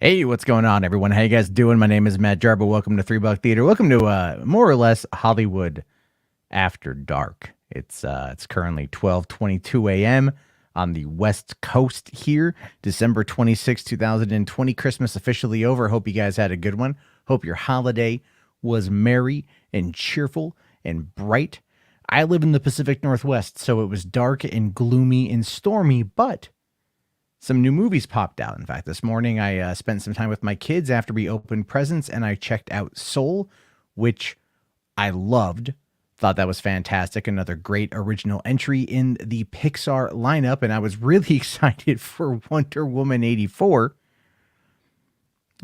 Hey, what's going on, everyone? How you guys doing? My name is Matt Jarbo. Welcome to Three Buck Theater. Welcome to more or less Hollywood After Dark. It's currently 12:22 a.m. on the West Coast here, December 26, 2020. Christmas officially over. Hope you guys had a good one. Hope your holiday was merry and cheerful and bright. I live in the Pacific Northwest, so it was dark and gloomy and stormy, but some new movies popped out. In fact, this morning I spent some time with my kids after we opened presents and I checked out Soul, which I loved. Thought that was fantastic. Another great original entry in the Pixar lineup. And I was really excited for Wonder Woman 84.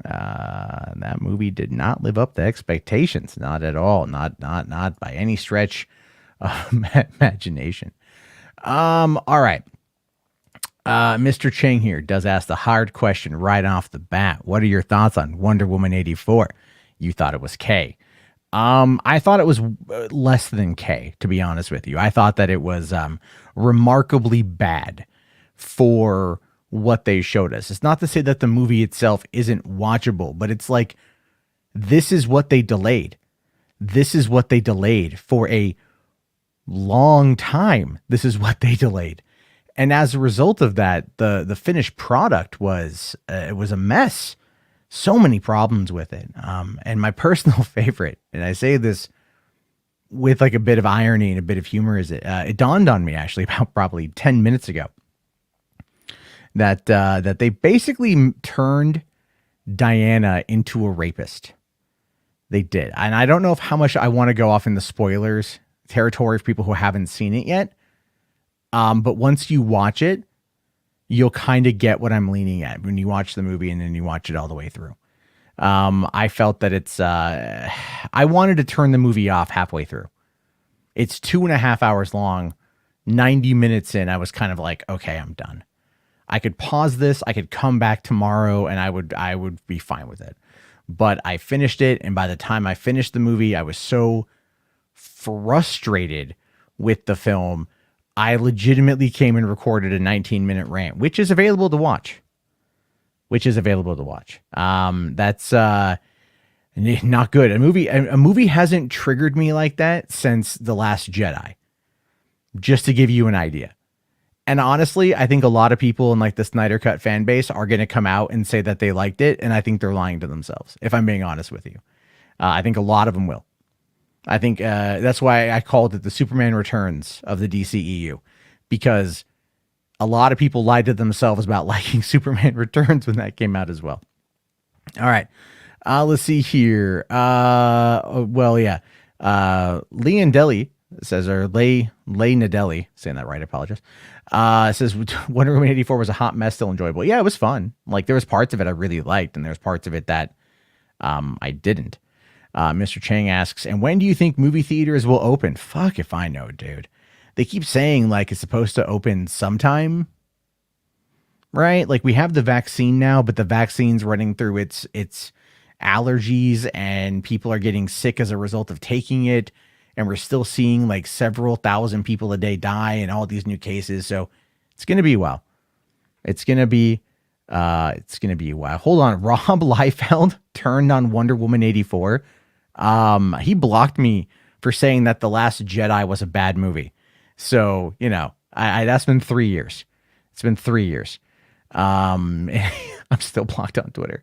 That movie did not live up to expectations. Not at all. Not by any stretch of imagination. All right. Mr. Chang here does ask the hard question right off the bat. What are your thoughts on Wonder Woman 84? You thought it was K. I thought it was less than K, to be honest with you. I thought that it was remarkably bad for what they showed us. It's not to say that the movie itself isn't watchable, but it's like, this is what they delayed. This is what they delayed for a long time. This is what they delayed. And as a result of that, the finished product was it was a mess. So many problems with it. And my personal favorite, and I say this with like a bit of irony and a bit of humor, is it dawned on me actually about probably 10 minutes ago that they basically turned Diana into a rapist. They did. And I don't know how much I want to go off in the spoilers territory for people who haven't seen it yet. But once you watch it, you'll kind of get what I'm leaning at when you watch the movie and then you watch it all the way through. I felt that I wanted to turn the movie off halfway through. It's 2.5 hours long, 90 minutes in. I was kind of like, okay, I'm done. I could pause this. I could come back tomorrow and I would be fine with it. But I finished it. And by the time I finished the movie, I was so frustrated with the film. I legitimately came and recorded a 19-minute rant, which is available to watch. That's not good. A movie hasn't triggered me like that since The Last Jedi, just to give you an idea. And honestly, I think a lot of people in like the Snyder Cut fan base are going to come out and say that they liked it. And I think they're lying to themselves, if I'm being honest with you. I think a lot of them will. I think that's why I called it the Superman Returns of the DCEU, because a lot of people lied to themselves about liking Superman Returns when that came out as well. All right. Let's see here. Leon Deli says, or Lay Nadelli, saying that right, I apologize. Says Wonder Woman 84 was a hot mess, still enjoyable. Yeah, it was fun. Like, there was parts of it I really liked, and there was parts of it that I didn't. Mr. Chang asks, and when do you think movie theaters will open? Fuck if I know, dude. They keep saying like it's supposed to open sometime, right? Like we have the vaccine now, but the vaccine's running through its allergies and people are getting sick as a result of taking it. And we're still seeing like several thousand people a day die and all these new cases. So it's going to be a while. It's going to be a while. Hold on. Rob Liefeld turned on Wonder Woman 84. He blocked me for saying that The Last Jedi was a bad movie. So, you know, that's been 3 years. It's been 3 years. I'm still blocked on Twitter.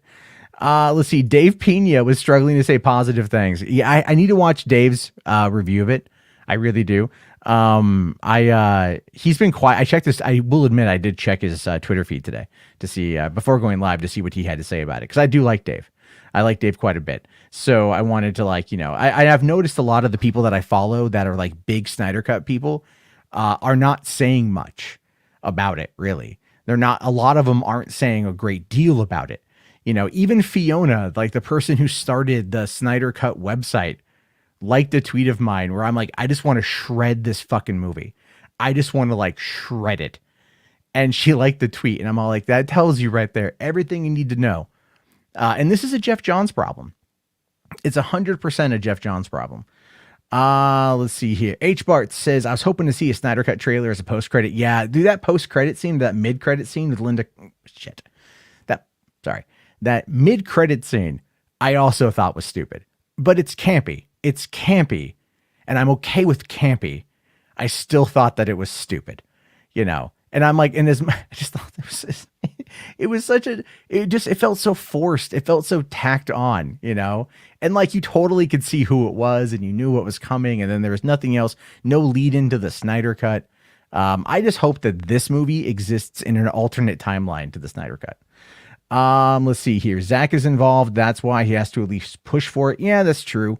Let's see. Dave Pena was struggling to say positive things. Yeah, I need to watch Dave's review of it. I really do. He's been quiet. I checked this. I will admit I did check his Twitter feed today to see before going live to see what he had to say about it, because I do like Dave. I like Dave quite a bit. So I wanted to I have noticed a lot of the people that I follow that are like big Snyder Cut people are not saying much about it, really. They're not, a lot of them aren't saying a great deal about it. You know, even Fiona, like the person who started the Snyder Cut website, liked a tweet of mine where I'm like, I just want to shred this fucking movie. I just want to like shred it. And she liked the tweet. And I'm all like, that tells you right there everything you need to know. And this is a Jeff Johns problem. It's 100% a Jeff Johns problem. Let's see here. H. Bart says, I was hoping to see a Snyder Cut trailer as a post-credit. Yeah, do that post-credit scene, that mid-credit scene with Linda. Shit. Sorry. that mid-credit scene I also thought was stupid. But it's campy. It's campy. And I'm okay with campy. I still thought that it was stupid, you know? And I'm like, I just thought it was such a, it felt so forced. It felt so tacked on, you know? And like, you totally could see who it was and you knew what was coming. And then there was nothing else, no lead into the Snyder Cut. I just hope that this movie exists in an alternate timeline to the Snyder Cut. Let's see here. Zack is involved. That's why he has to at least push for it. Yeah, that's true.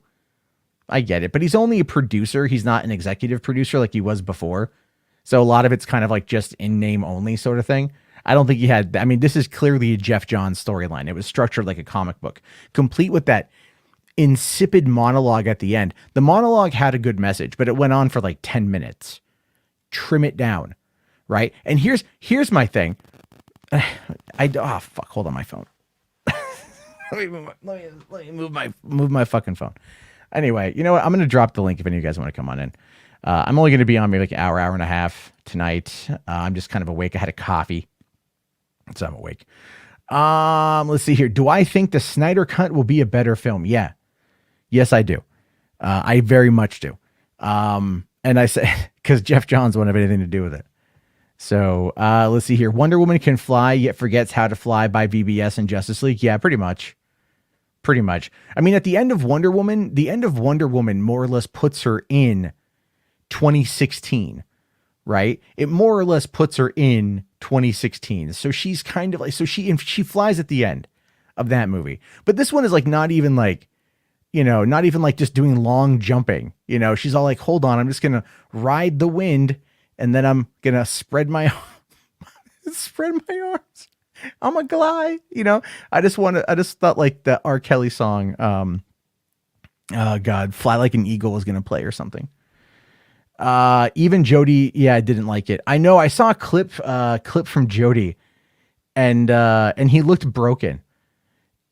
I get it, but he's only a producer. He's not an executive producer like he was before. So a lot of it's kind of like just in name only sort of thing. I don't think he had, I mean, this is clearly a Jeff Johns storyline. It was structured like a comic book, complete with that insipid monologue at the end. The monologue had a good message, but it went on for like 10 minutes. Trim it down, right? And here's my thing. Oh fuck, hold on my phone. let me move my fucking phone. Anyway, you know what? I'm going to drop the link if any of you guys want to come on in. I'm only going to be on maybe like an hour and a half tonight. I'm just kind of awake. I had a coffee, so I'm awake. Let's see here. Do I think the Snyder Cut will be a better film? Yeah. Yes, I do. I very much do. And I say, because Jeff Johns won't have anything to do with it. So let's see here. Wonder Woman can fly, yet forgets how to fly by VBS and Justice League. Yeah, pretty much. Pretty much. I mean, at the end of Wonder Woman more or less puts her in 2016, right? It more or less puts her in 2016. So she's kind of like, so she flies at the end of that movie. But this one is like not even like, you know, not even like just doing long jumping. You know, she's all like, hold on, I'm just going to ride the wind and then I'm going to spread my arms. I'm a glide, you know. I just thought like the R. Kelly song, Fly Like an Eagle was gonna play or something. Even Jody, yeah, I didn't like it. I know I saw a clip from Jody, and he looked broken,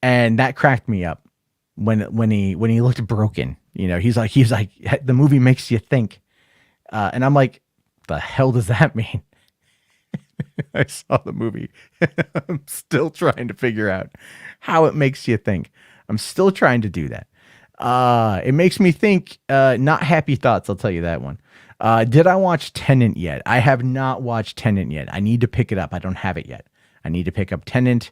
and that cracked me up when he looked broken. You know, he's like the movie makes you think, and I'm like, the hell does that mean? I saw the movie. I'm still trying to figure out how it makes you think. I'm still trying to do that. It makes me think, not happy thoughts. I'll tell you that one. Did I watch Tenet yet? I have not watched Tenet yet. I need to pick it up. I don't have it yet. I need to pick up Tenet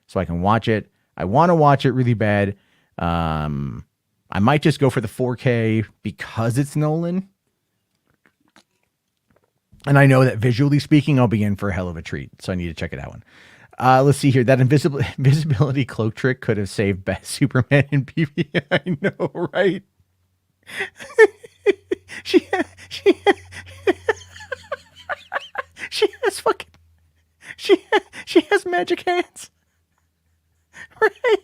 so I can watch it. I want to watch it really bad. I might just go for the 4K because it's Nolan. And I know that visually speaking, I'll be in for a hell of a treat. So I need to check it out. Let's see here. That invisibility cloak trick could have saved Superman and PvP. I know, right? she has magic hands. Right?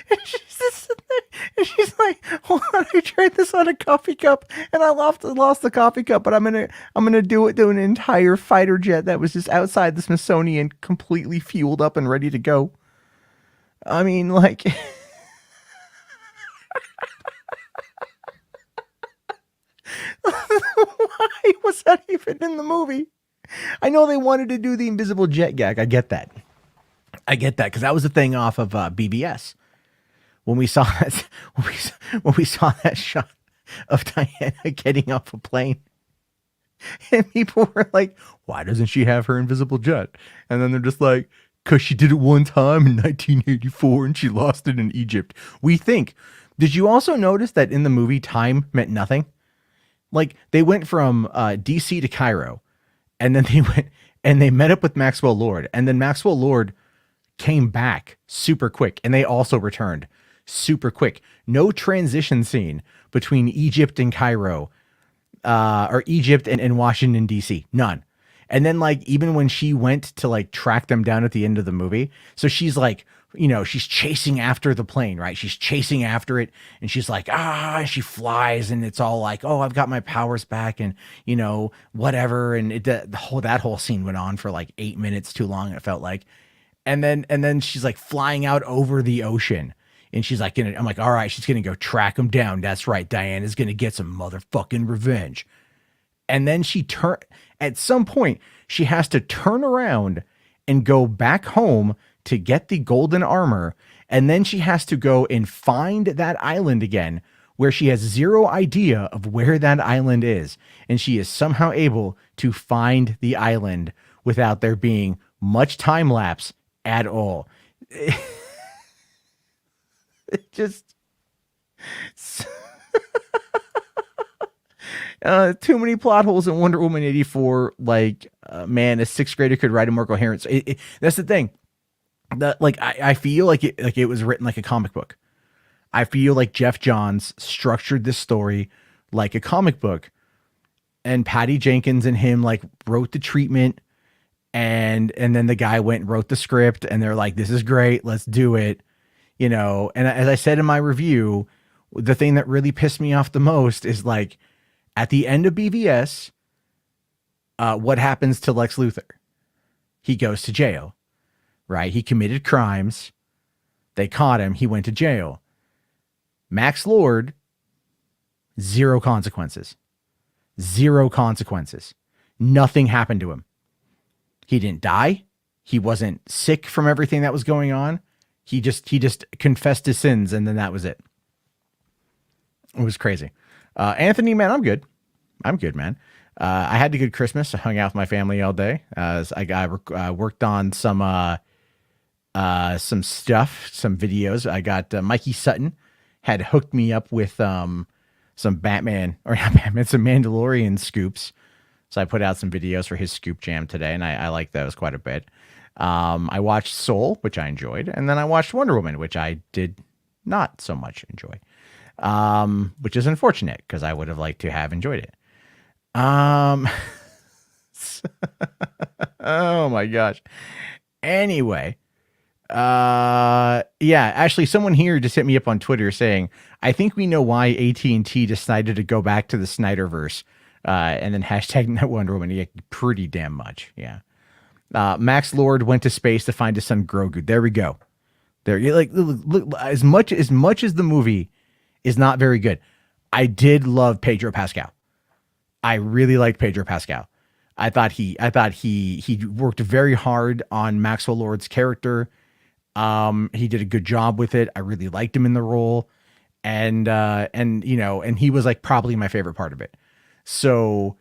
And she's just sitting there, and she's like, "Hold on, I tried this on a coffee cup, and I lost the coffee cup, but I'm gonna do it to an entire fighter jet that was just outside the Smithsonian, completely fueled up and ready to go." I mean, like, why was that even in the movie? I know they wanted to do the invisible jet gag. I get that because that was the thing off of BBS. When we saw that shot of Diana getting off a plane, and people were like, "Why doesn't she have her invisible jet?" And then they're just like, "'Cause she did it one time in 1984 and she lost it in Egypt." We think. Did you also notice that in the movie time meant nothing? Like they went from DC to Cairo, and then they went and they met up with Maxwell Lord, and then Maxwell Lord came back super quick, and they also returned super quick. No transition scene between Egypt and Cairo, or Egypt and Washington DC. None. And then like even when she went to like track them down at the end of the movie, so she's like, you know, she's chasing after the plane, right? She's chasing after it, and she's like, she flies, and it's all like, "Oh, I've got my powers back," and you know, whatever. And that whole scene went on for like 8 minutes too long, it felt like. And then she's like flying out over the ocean, and she's like, I'm like, all right, she's gonna go track him down. That's right, Diana's gonna get some motherfucking revenge. And then at some point, she has to turn around and go back home to get the golden armor, and then she has to go and find that island again, where she has zero idea of where that island is, and she is somehow able to find the island without there being much time lapse at all. It just too many plot holes in Wonder Woman 84. Like, man, a sixth grader could write a more coherent. That's the thing. That, like, I feel like it was written like a comic book. I feel like Jeff Johns structured this story like a comic book, and Patty Jenkins and him like wrote the treatment, and then the guy went and wrote the script, and they're like, "This is great, let's do it," you know. And as I said in my review, the thing that really pissed me off the most is like at the end of BVS, what happens to Lex Luthor? He goes to jail, right? He committed crimes. They caught him. He went to jail. Max Lord, zero consequences. Zero consequences. Nothing happened to him. He didn't die. He wasn't sick from everything that was going on. He just confessed his sins, and then that was it. It was crazy. Anthony, man, I'm good. I'm good, man. I had a good Christmas. I hung out with my family all day. I worked on some stuff, some videos. I got Mikey Sutton had hooked me up with some Batman, or not Batman, some Mandalorian scoops. So I put out some videos for his Scoop Jam today, and I like those quite a bit. I watched Soul, which I enjoyed, and then I watched Wonder Woman, which I did not so much enjoy, which is unfortunate because I would have liked to have enjoyed it. Oh my gosh. Anyway, yeah, actually someone here just hit me up on Twitter saying, I think we know why AT&T decided to go back to the Snyderverse, and then hashtag Wonder Woman. Yeah, pretty damn much. Yeah. Max Lord went to space to find his son Grogu. There we go. There, you like, look, as much as the movie is not very good, I did love Pedro Pascal. I really liked Pedro Pascal. I thought he worked very hard on Maxwell Lord's character. He did a good job with it. I really liked him in the role, and you know, and he was like probably my favorite part of it. So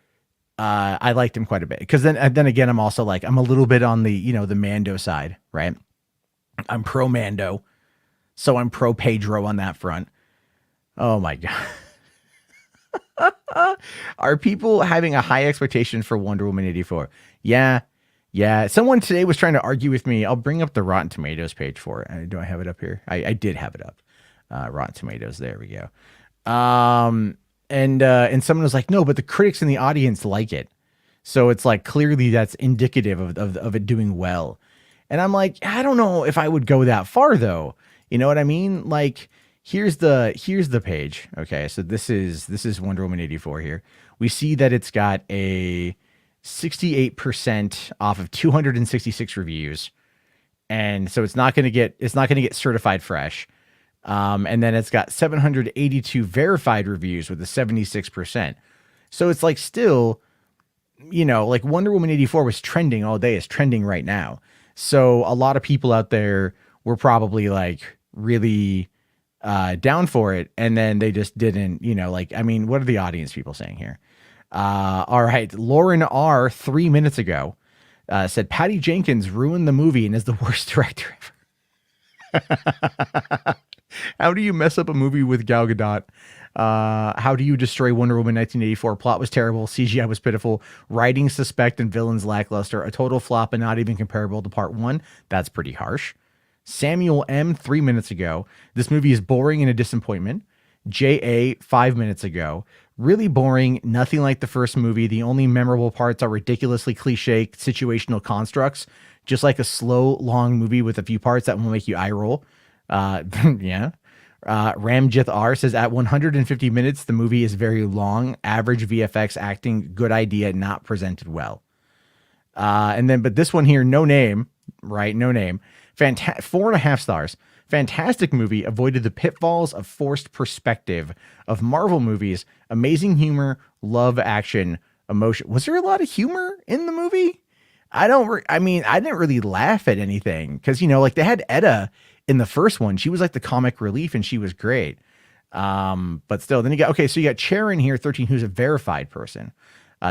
I liked him quite a bit, because then again, I'm also like, I'm a little bit on the, you know, the Mando side, right? I'm pro Mando, so I'm pro Pedro on that front. Oh my God. Are people having a high expectation for Wonder Woman 84? Yeah. Someone today was trying to argue with me. I'll bring up the Rotten Tomatoes page for it. Do I have it up here? I did have it up. Rotten Tomatoes. There we go. And someone was like, no, but the critics in the audience like it. So it's like, clearly that's indicative of it doing well. And I'm like, I don't know if I would go that far though. You know what I mean? Like, here's the page. Okay. So this is Wonder Woman 84 here. We see that it's got a 68% off of 266 reviews. And so it's not going to get certified fresh. And then it's got 782 verified reviews with a 76%. So it's like, still, you know, like Wonder Woman 84 was trending all day. It's trending right now. So a lot of people out there were probably like really down for it. And then they just didn't, you know, like, I mean, what are the audience people saying here? All right. Lauren R 3 minutes ago said Patty Jenkins ruined the movie and is the worst director ever. How do you mess up a movie with Gal Gadot? How do you destroy Wonder Woman 1984? Plot was terrible. CGI was pitiful. Writing suspect and villains lackluster. A total flop and not even comparable to part one. That's pretty harsh. Samuel M 3 minutes ago. This movie is boring and a disappointment. JA 5 minutes ago. Really boring. Nothing like the first movie. The only memorable parts are ridiculously cliche situational constructs. Just like a slow, long movie with a few parts that will make you eye roll. Yeah. Ramjith R says at 150 minutes, the movie is very long, average VFX acting, good idea, not presented well. But this one here, no name, right? No name. 4.5 stars. Fantastic movie. Avoided the pitfalls of forced perspective of Marvel movies. Amazing humor, love, action, emotion. Was there a lot of humor in the movie? I mean, I didn't really laugh at anything because, like they had Etta in the first one. She was like the comic relief and she was great. But still, then so you got Sharon here, 13, who's a verified person.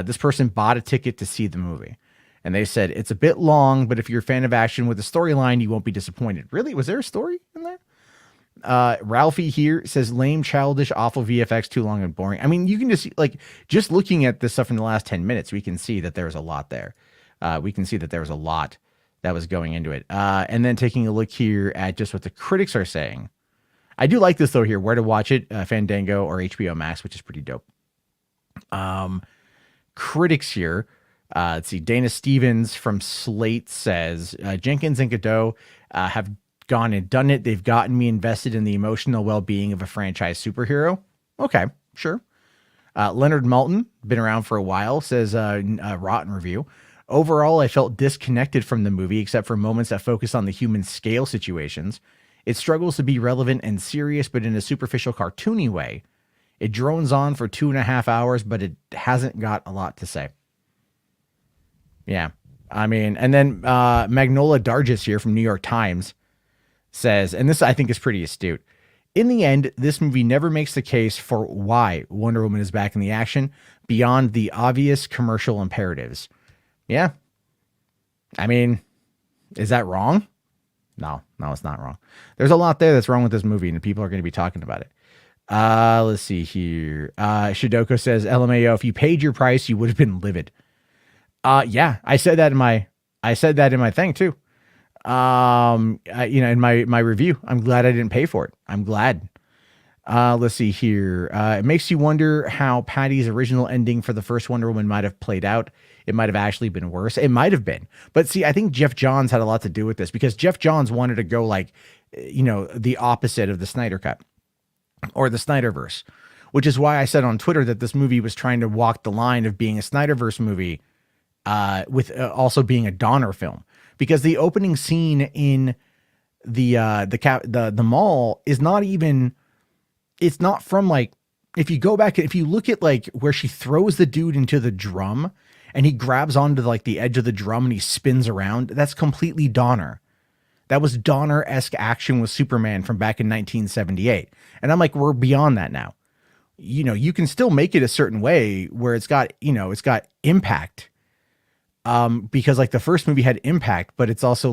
This person bought a ticket to see the movie. And they said, it's a bit long, but if you're a fan of action with a storyline, you won't be disappointed. Really? Was there a story in there? Ralphie here says lame, childish, awful VFX, too long and boring. I mean, you can just just looking at this stuff in the last 10 minutes, we can see that there's a lot there. We can see that there was a lot that was going into it. And then taking a look here at just what the critics are saying. I do like this though here, where to watch it, Fandango or HBO Max, which is pretty dope. Critics here. Let's see. Dana Stevens from Slate says, Jenkins and Godot have gone and done it. They've gotten me invested in the emotional well-being of a franchise superhero. Okay, sure. Leonard Malton, been around for a while, says, rotten review. Overall, I felt disconnected from the movie, except for moments that focus on the human scale situations. It struggles to be relevant and serious, but in a superficial, cartoony way. It drones on for 2.5 hours, but it hasn't got a lot to say. Yeah. I mean, and then Magnola Dargis here from New York Times says, and this I think is pretty astute. In the end, this movie never makes the case for why Wonder Woman is back in the action beyond the obvious commercial imperatives. Yeah. I mean, is that wrong? No, it's not wrong. There's a lot there that's wrong with this movie, and people are going to be talking about it. Let's see here. Shidoko says, LMAO, if you paid your price, you would have been livid. Yeah, I said that in my thing too. In my review, I'm glad I didn't pay for it. I'm glad. Let's see here. It makes you wonder how Patty's original ending for the first Wonder Woman might have played out. It might have actually been worse. It might have been. But see, I think Jeff Johns had a lot to do with this because Jeff Johns wanted to go the opposite of the Snyder Cut or the Snyderverse, which is why I said on Twitter that this movie was trying to walk the line of being a Snyderverse movie with also being a Donner film, because the opening scene in the mall is not even, it's not from if you go back, if you look at where she throws the dude into the drum and he grabs onto the edge of the drum and he spins around, that's completely Donner. That was Donner-esque action with Superman from back in 1978. And I'm like, we're beyond that now. You can still make it a certain way where it's got impact. Because the first movie had impact, but it's also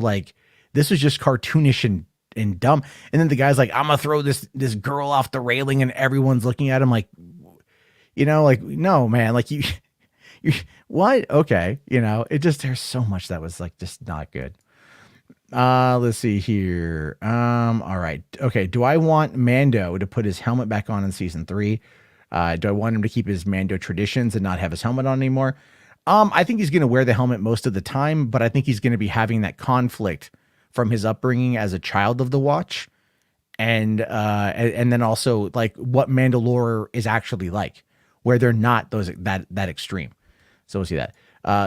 this was just cartoonish and dumb. And then the guy's like, I'm gonna throw this girl off the railing and everyone's looking at him no, man, you what? Okay. It just, there's so much that was just not good. Let's see here. All right. Okay. Do I want Mando to put his helmet back on in season 3? Do I want him to keep his Mando traditions and not have his helmet on anymore? I think he's going to wear the helmet most of the time, but I think he's going to be having that conflict from his upbringing as a child of the Watch. And then also what Mandalore is actually like, where they're not that extreme. So we'll see that.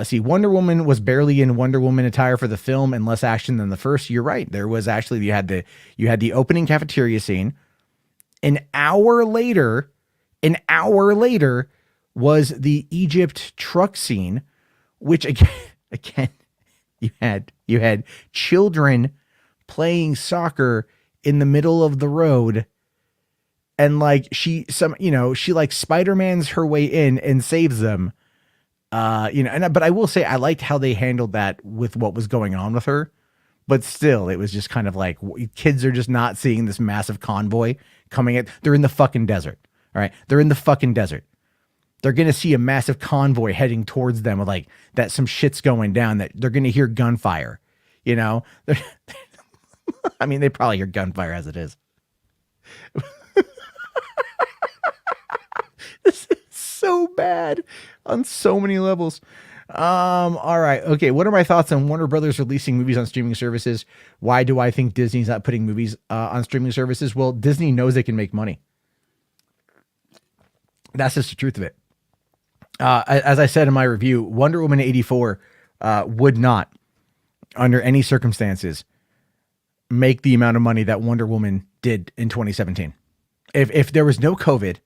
See, Wonder Woman was barely in Wonder Woman attire for the film and less action than the first. You're right. There was actually, you had the opening cafeteria scene. An hour later was the Egypt truck scene, which again, you had children playing soccer in the middle of the road. And she Spider-Man's her way in and saves them. But I will say I liked how they handled that with what was going on with her, but still it was just kind of kids are just not seeing this massive convoy coming at, they're in the fucking desert. All right. They're in the fucking desert. They're going to see a massive convoy heading towards them with that some shit's going down, that they're going to hear gunfire, I mean, they probably hear gunfire as it is. This is so bad on so many levels. All right. Okay. What are my thoughts on Warner Brothers releasing movies on streaming services? Why do I think Disney's not putting movies on streaming services? Well, Disney knows they can make money. That's just the truth of it. As I said in my review, Wonder Woman 84 would not, under any circumstances, make the amount of money that Wonder Woman did in 2017. If there was no COVID,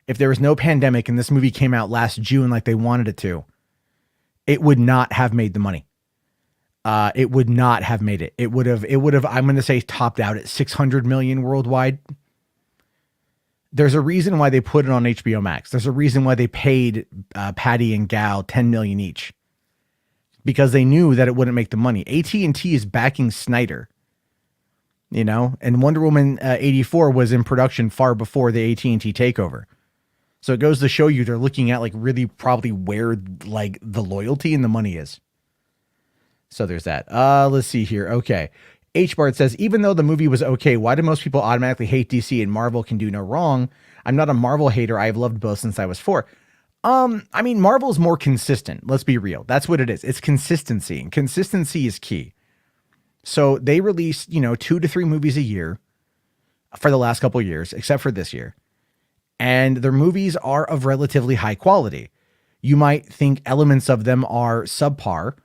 if there was no pandemic and this movie came out last June like they wanted it to, it would not have made the money. It would not have made it. It would have, I'm going to say, topped out at 600 million worldwide. There's a reason why they put it on HBO Max. There's a reason why they paid Patty and Gal 10 million each, because they knew that it wouldn't make the money. AT&T is backing Snyder, you know, and Wonder Woman 84 was in production far before the AT&T takeover. So it goes to show you they're looking at like really probably where like the loyalty and the money is. So there's that. Let's see here. Okay. H-Bart says, even though the movie was okay, why do most people automatically hate DC and Marvel can do no wrong? I'm not a Marvel hater. I've loved both since I was 4. I mean, Marvel's more consistent. Let's be real. That's what it is. It's consistency, and consistency is key. So they released, 2 to 3 movies a year for the last couple of years, except for this year. And their movies are of relatively high quality. You might think elements of them are subpar,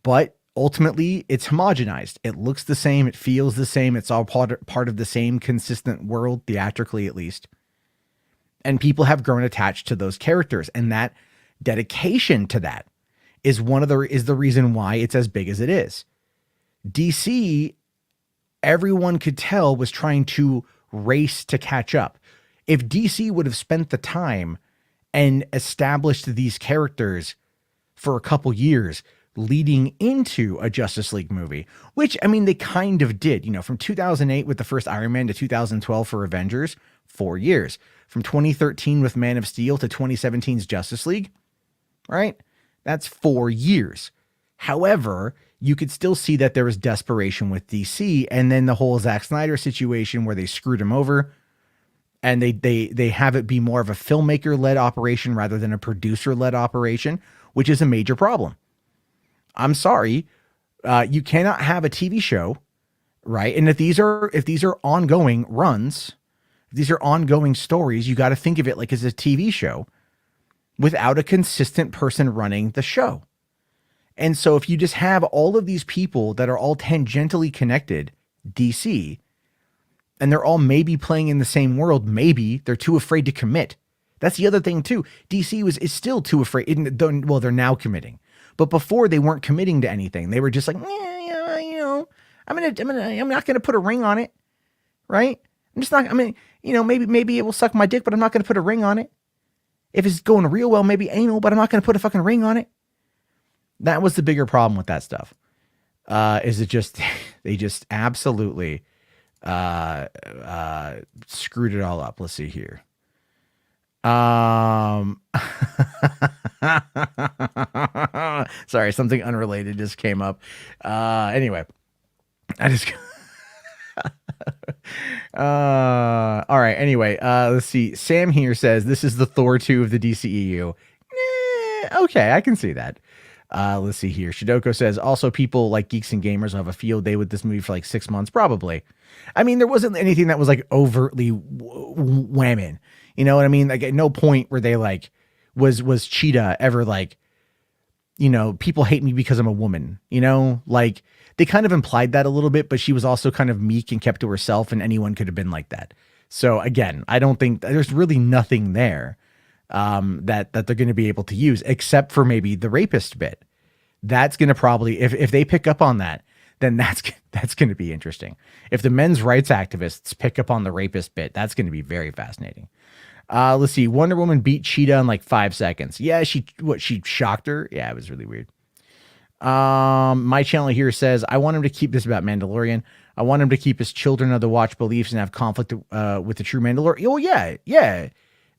but ultimately it's homogenized. It looks the same. It feels the same. It's all part of the same consistent world, theatrically at least. And people have grown attached to those characters. And that dedication to that is the reason why it's as big as it is. DC, everyone could tell, was trying to race to catch up. If DC would have spent the time and established these characters for a couple years leading into a Justice League movie, which, I mean, they kind of did, from 2008 with the first Iron Man to 2012 for Avengers, 4 years. From 2013 with Man of Steel to 2017's Justice League, right? That's 4 years. However, you could still see that there was desperation with DC, and then the whole Zack Snyder situation where they screwed him over, and they have it be more of a filmmaker-led operation rather than a producer-led operation, which is a major problem. I'm sorry, you cannot have a TV show, right? And if these are ongoing runs, if these are ongoing stories, you got to think of it like as a TV show without a consistent person running the show. And so if you just have all of these people that are all tangentially connected, DC, and they're all maybe playing in the same world, maybe they're too afraid to commit. That's the other thing too. DC is still too afraid. Well, they're now committing. But before, they weren't committing to anything. They were just like, I'm not gonna put a ring on it, right? I'm just not. I mean, maybe it will suck my dick, but I'm not gonna put a ring on it. If it's going real well, maybe anal, but I'm not gonna put a fucking ring on it. That was the bigger problem with that stuff. Is it just they just absolutely screwed it all up. Let's see here. Sorry, something unrelated just came up. Anyway, I just all right. Anyway, let's see. Sam here says this is the Thor 2 of the DCEU. Okay, I can see that. Let's see here. Shidoko says also people like Geeks and Gamers will have a field day with this movie for like 6 months, probably. I mean, there wasn't anything that was like overtly whamming. You know what I mean? Like at no point where they like was Cheetah ever like, people hate me because I'm a woman, like they kind of implied that a little bit, but she was also kind of meek and kept to herself, and anyone could have been like that. So again, I don't think there's really nothing there that they're going to be able to use except for maybe the rapist bit. That's going to probably, if they pick up on that, then that's going to be interesting. If the men's rights activists pick up on the rapist bit, that's going to be very fascinating. Let's see. Wonder Woman beat Cheetah in like 5 seconds. Yeah, she shocked her. Yeah, it was really weird. My channel here says, I want him to keep this about Mandalorian. I want him to keep his Children of the Watch beliefs and have conflict with the true Mandalorian. Oh yeah.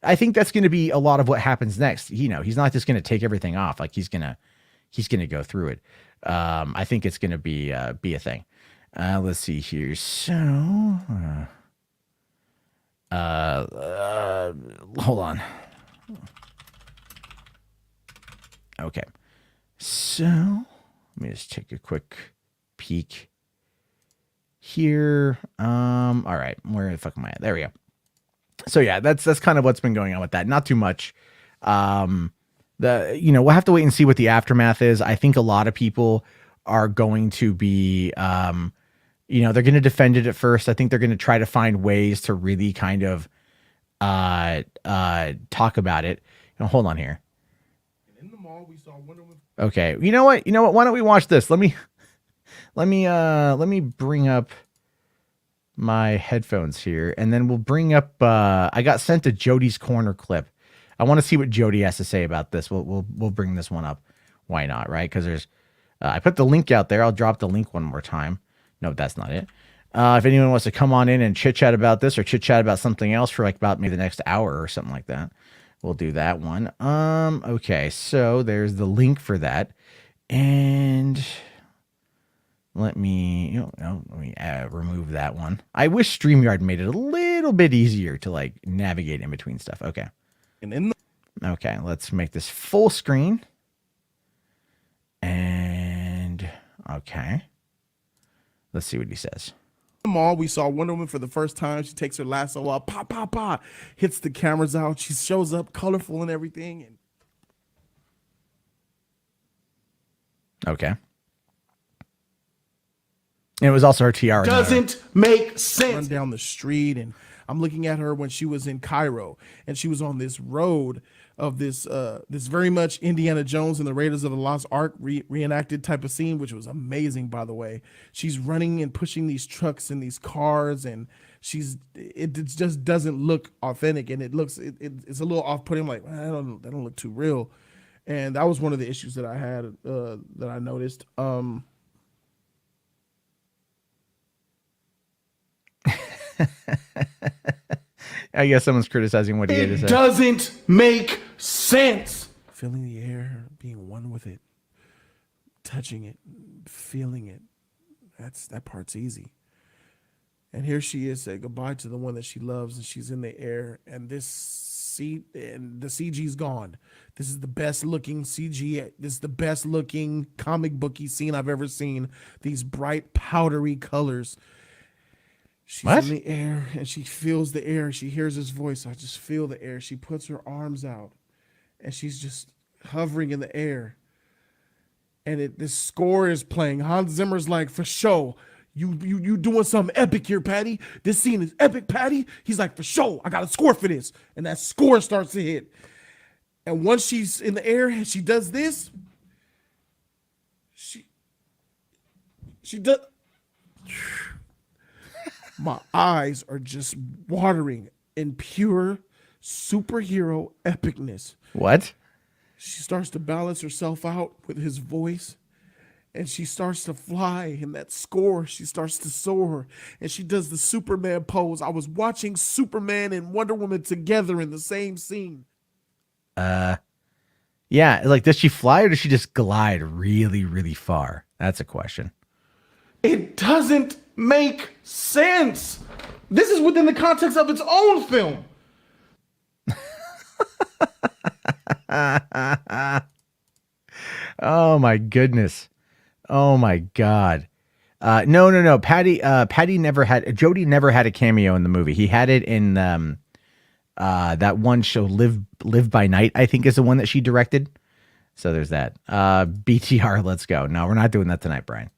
I think that's going to be a lot of what happens next. He's not just going to take everything off. Like he's going to go through it. I think it's going to be a thing. Let's see here. So, hold on. Okay. So let me just take a quick peek here. All right. Where the fuck am I at? There we go. So yeah, that's kind of what's been going on with that. Not too much. We'll have to wait and see what the aftermath is. I think a lot of people are going to be, they're going to defend it at first. I think they're going to try to find ways to really kind of talk about it. Hold on here. In the mall, we saw Wonder Woman. Okay. You know what? Why don't we watch this? Let me bring up my headphones here, and then we'll bring up. I got sent a Jody's Corner clip. I want to see what Jody has to say about this. We'll bring this one up. Why not? Right? Because there's. I put the link out there. I'll drop the link one more time. No, that's not it. If anyone wants to come on in and chit chat about this or chit chat about something else for like about maybe the next hour or something like that, we'll do that one. Okay, so there's the link for that, and let me remove that one. I wish StreamYard made it a little bit easier to like navigate in between stuff. Okay, okay, let's make this full screen, and okay, let's see what he says. The mall, we saw Wonder Woman for the first time. She takes her lasso out, pop, pop, pop, hits the cameras out. She shows up colorful and everything. And okay. And it was also her tiara. Doesn't make sense. Run down the street, and I'm looking at her when she was in Cairo, and she was on this road of this very much Indiana Jones and the Raiders of the Lost Ark reenacted type of scene, which was amazing, by the way. She's running and pushing these trucks and these cars, and it just doesn't look authentic, and it's a little off-putting. I'm like, that don't look too real, and that was one of the issues that I had that I noticed. I guess someone's criticizing what he had to say. It doesn't make sense. Feeling the air, being one with it, touching it, feeling it. That part's easy. And here she is, say goodbye to the one that she loves, and she's in the air, and the CG's gone. This is the best looking CG. This is the best looking comic booky scene I've ever seen. These bright powdery colors. She's in the air, and she feels the air. She hears his voice. I just feel the air. She puts her arms out, and she's just hovering in the air. And this score is playing. Hans Zimmer's like, for sure, you doing something epic here, Patty. This scene is epic, Patty. He's like, for sure, I got a score for this. And that score starts to hit. And once she's in the air and she does this, she does. My eyes are just watering in pure superhero epicness. What? She starts to balance herself out with his voice, and she starts to fly in that score. She starts to soar, and she does the Superman pose. I was watching Superman and Wonder Woman together in the same scene. Yeah, like, does she fly or does she just glide really, really far? That's a question. It doesn't make sense. This is within the context of its own film. Oh my goodness. Oh my God. No. Jody never had a cameo in the movie. He had it in that one show, Live by Night, I think is the one that she directed. So there's that. BTR, let's go. No, we're not doing that tonight, Brian.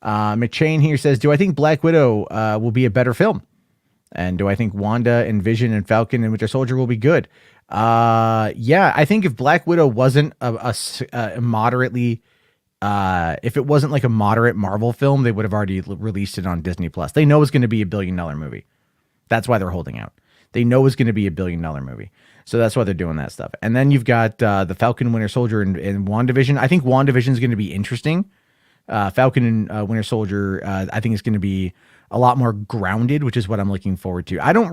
McChain here says, do I think Black Widow will be a better film? And do I think Wanda and Vision and Falcon and Winter Soldier will be good? Yeah, I think if Black Widow wasn't a moderately, if it wasn't like a moderate Marvel film, they would have already released it on Disney Plus. They know it's going to be $1 billion movie. That's why they're holding out. They know it's going to be $1 billion movie. So that's why they're doing that stuff. And then you've got the Falcon, Winter Soldier, and WandaVision. I think WandaVision is going to be interesting. Falcon and Winter Soldier, I think is going to be a lot more grounded, which is what I'm looking forward to. I don't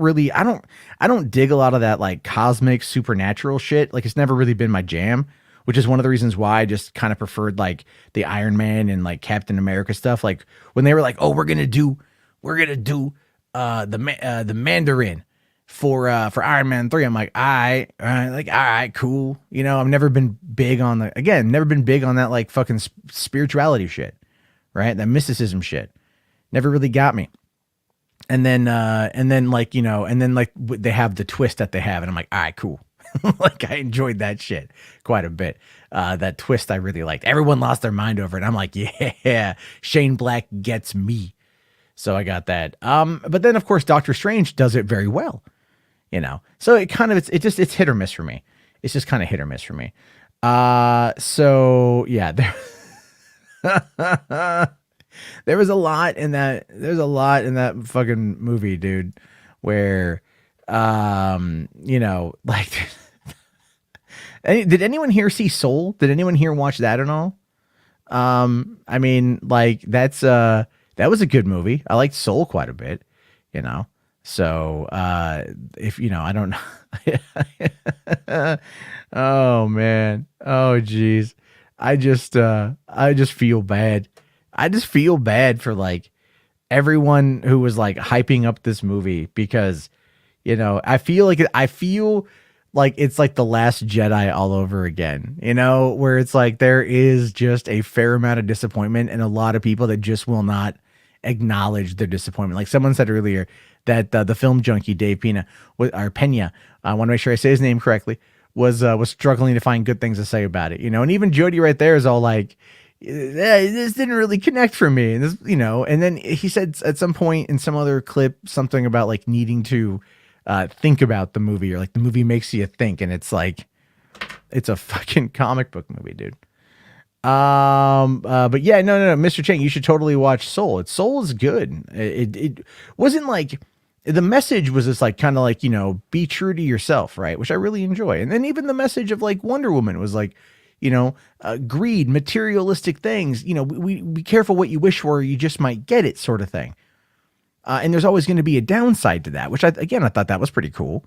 dig a lot of that like cosmic supernatural shit. Like, it's never really been my jam, which is one of the reasons why I just kind of preferred like the Iron Man and like Captain America stuff. Like when they were like, oh, we're going to do the Mandarin for Iron Man 3. I'm like, all right, cool. You know, I've never been big on that like fucking spirituality shit, right? That mysticism shit never really got me. And then like, you know, and then like they have the twist that they have, and I'm like, all right, cool. Like, I enjoyed that shit quite a bit. That twist I really liked. Everyone lost their mind over it. I'm like, yeah, Shane Black gets me. So I got that. But then of course Doctor Strange does it very well. You know, so it's hit or miss for me. It's just kind of hit or miss for me. So yeah, there was a lot in that. There's a lot in that fucking movie, dude, where, like, did anyone here see Soul? Did anyone here watch that at all? I mean, like, that was a good movie. I liked Soul quite a bit, you know. So, if I don't know. Oh man. Oh geez. I just feel bad. I just feel bad for like everyone who was like hyping up this movie because I feel like it's like The Last Jedi all over again, where it's like there is just a fair amount of disappointment and a lot of people that just will not acknowledge their disappointment. Like someone said earlier that the film junkie Dave Pena, or Pena, I want to make sure I say his name correctly, was struggling to find good things to say about it, and even Jody right there is all like, this didn't really connect for me, and this, and then he said at some point in some other clip something about like needing to think about the movie, or like the movie makes you think, and it's like it's a fucking comic book movie, dude. But yeah, no, Mr. Chang, you should totally watch Soul. Soul is good. It wasn't like the message was just like kind of like, be true to yourself, right? Which I really enjoy. And then even the message of like Wonder Woman was like, greed, materialistic things, we be careful what you wish for, you just might get it, sort of thing. And there's always going to be a downside to that, which I thought that was pretty cool.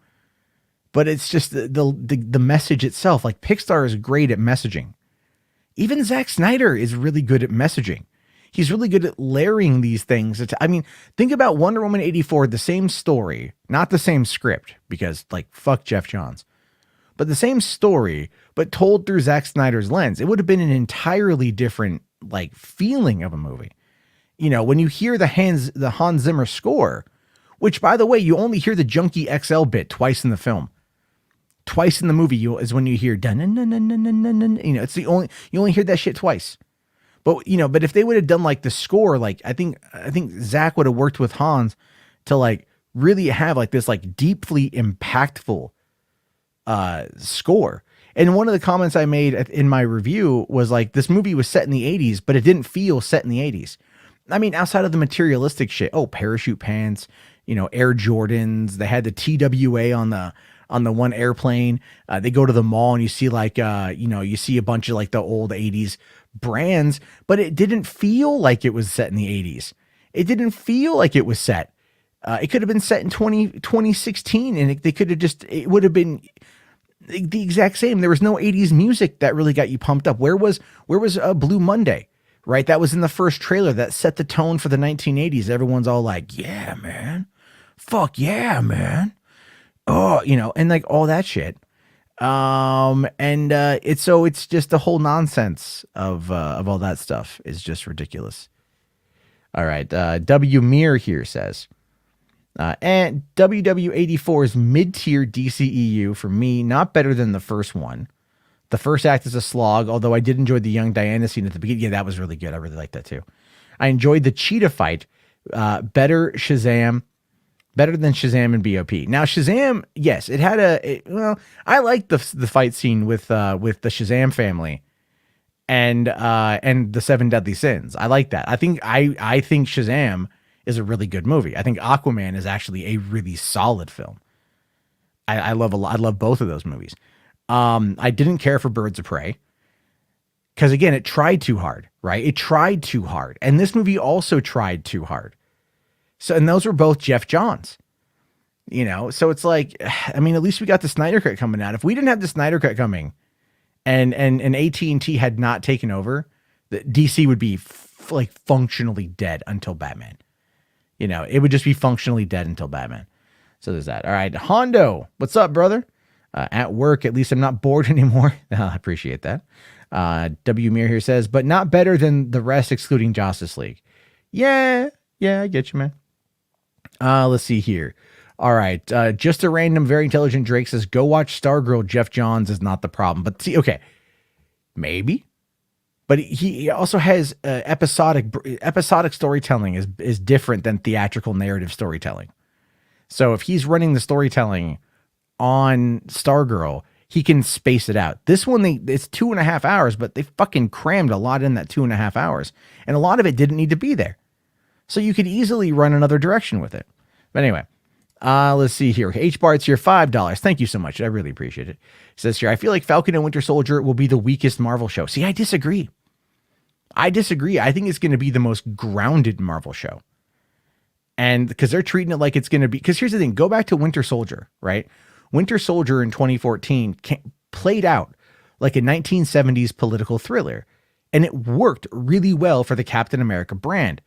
But it's just the message itself. Like Pixar is great at messaging. Even Zack Snyder is really good at messaging. He's really good at layering these things. I mean, think about Wonder Woman 84, the same story, not the same script, because like, fuck Jeff Johns, but the same story, but told through Zack Snyder's lens. It would have been an entirely different like feeling of a movie. When you hear the Hans Zimmer score, which by the way, you only hear the Junkie XL bit twice in the film. Twice in the movie is when you hear dun, it's the only, you only hear that shit twice. But but if they would have done like the score, like I think Zach would have worked with Hans to like really have like this like deeply impactful score. And one of the comments I made in my review was like, this movie was set in the 80s, but it didn't feel set in the 80s. I mean, outside of the materialistic shit, parachute pants, Air Jordans, they had the TWA on the one airplane. They go to the mall and you see like, you see a bunch of like the old 80s brands, but it didn't feel like it was set in the 80s. It didn't feel like it was set. It could have been set in 2016 and they could have it would have been the exact same. There was no 80s music that really got you pumped up. Where was Blue Monday? Right? That was in the first trailer that set the tone for the 1980s. Everyone's all like, yeah, man. Fuck yeah, man. Oh, and like all that shit. It's just the whole nonsense of all that stuff is just ridiculous. All right. W Mir here says, and WW84's mid-tier DCEU for me, not better than the first one. The first act is a slog, although I did enjoy the young Diana scene at the beginning. Yeah, that was really good. I really liked that too. I enjoyed the cheetah fight. Better than Shazam and BOP. Now Shazam, yes, it had I liked the fight scene with the Shazam family and the Seven Deadly Sins. I like that. I think Shazam is a really good movie. I think Aquaman is actually a really solid film. I love both of those movies. I didn't care for Birds of Prey because again, it tried too hard, right? It tried too hard. And this movie also tried too hard. So, and those were both Jeff Johns, so it's like, I mean, at least we got the Snyder Cut coming out. If we didn't have the Snyder Cut coming and AT&T had not taken over, the DC would be like functionally dead until Batman. It would just be functionally dead until Batman. So there's that. All right. Hondo, what's up, brother? At work, at least I'm not bored anymore. I appreciate that. W Mir here says, but not better than the rest, excluding Justice League. Yeah, I get you, man. Let's see here. All right. Just a random, very intelligent Drake says, go watch Stargirl. Jeff Johns is not the problem. But see, okay, maybe. But he also has episodic storytelling is different than theatrical narrative storytelling. So if he's running the storytelling on Stargirl, he can space it out. This one, it's 2.5 hours, but they fucking crammed a lot in that 2.5 hours. And a lot of it didn't need to be there. So you could easily run another direction with it. But anyway, let's see here. H-Bart's here, $5. Thank you so much. I really appreciate it. It says here, I feel like Falcon and Winter Soldier will be the weakest Marvel show. See, I disagree. I think it's going to be the most grounded Marvel show. And because they're treating it like it's going to be, because here's the thing, go back to Winter Soldier, right? Winter Soldier in 2014 played out like a 1970s political thriller, and it worked really well for the Captain America brand.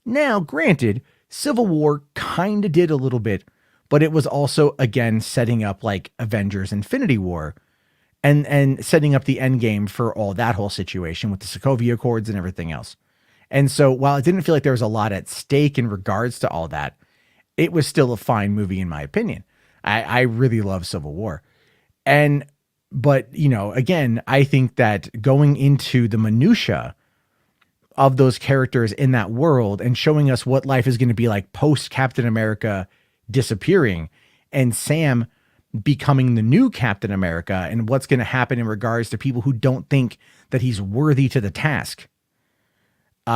Now, granted, Civil War kind of did a little bit, but it was also, again, setting up like Avengers Infinity War and setting up the end game for all that whole situation with the Sokovia Accords and everything else. And so while it didn't feel like there was a lot at stake in regards to all that, it was still a fine movie, in my opinion. I really love Civil War. But, you know, again, I think that going into the minutia of those characters in that world and showing us what life is going to be like post Captain America disappearing and Sam becoming the new Captain America and what's going to happen in regards to people who don't think that he's worthy to the task,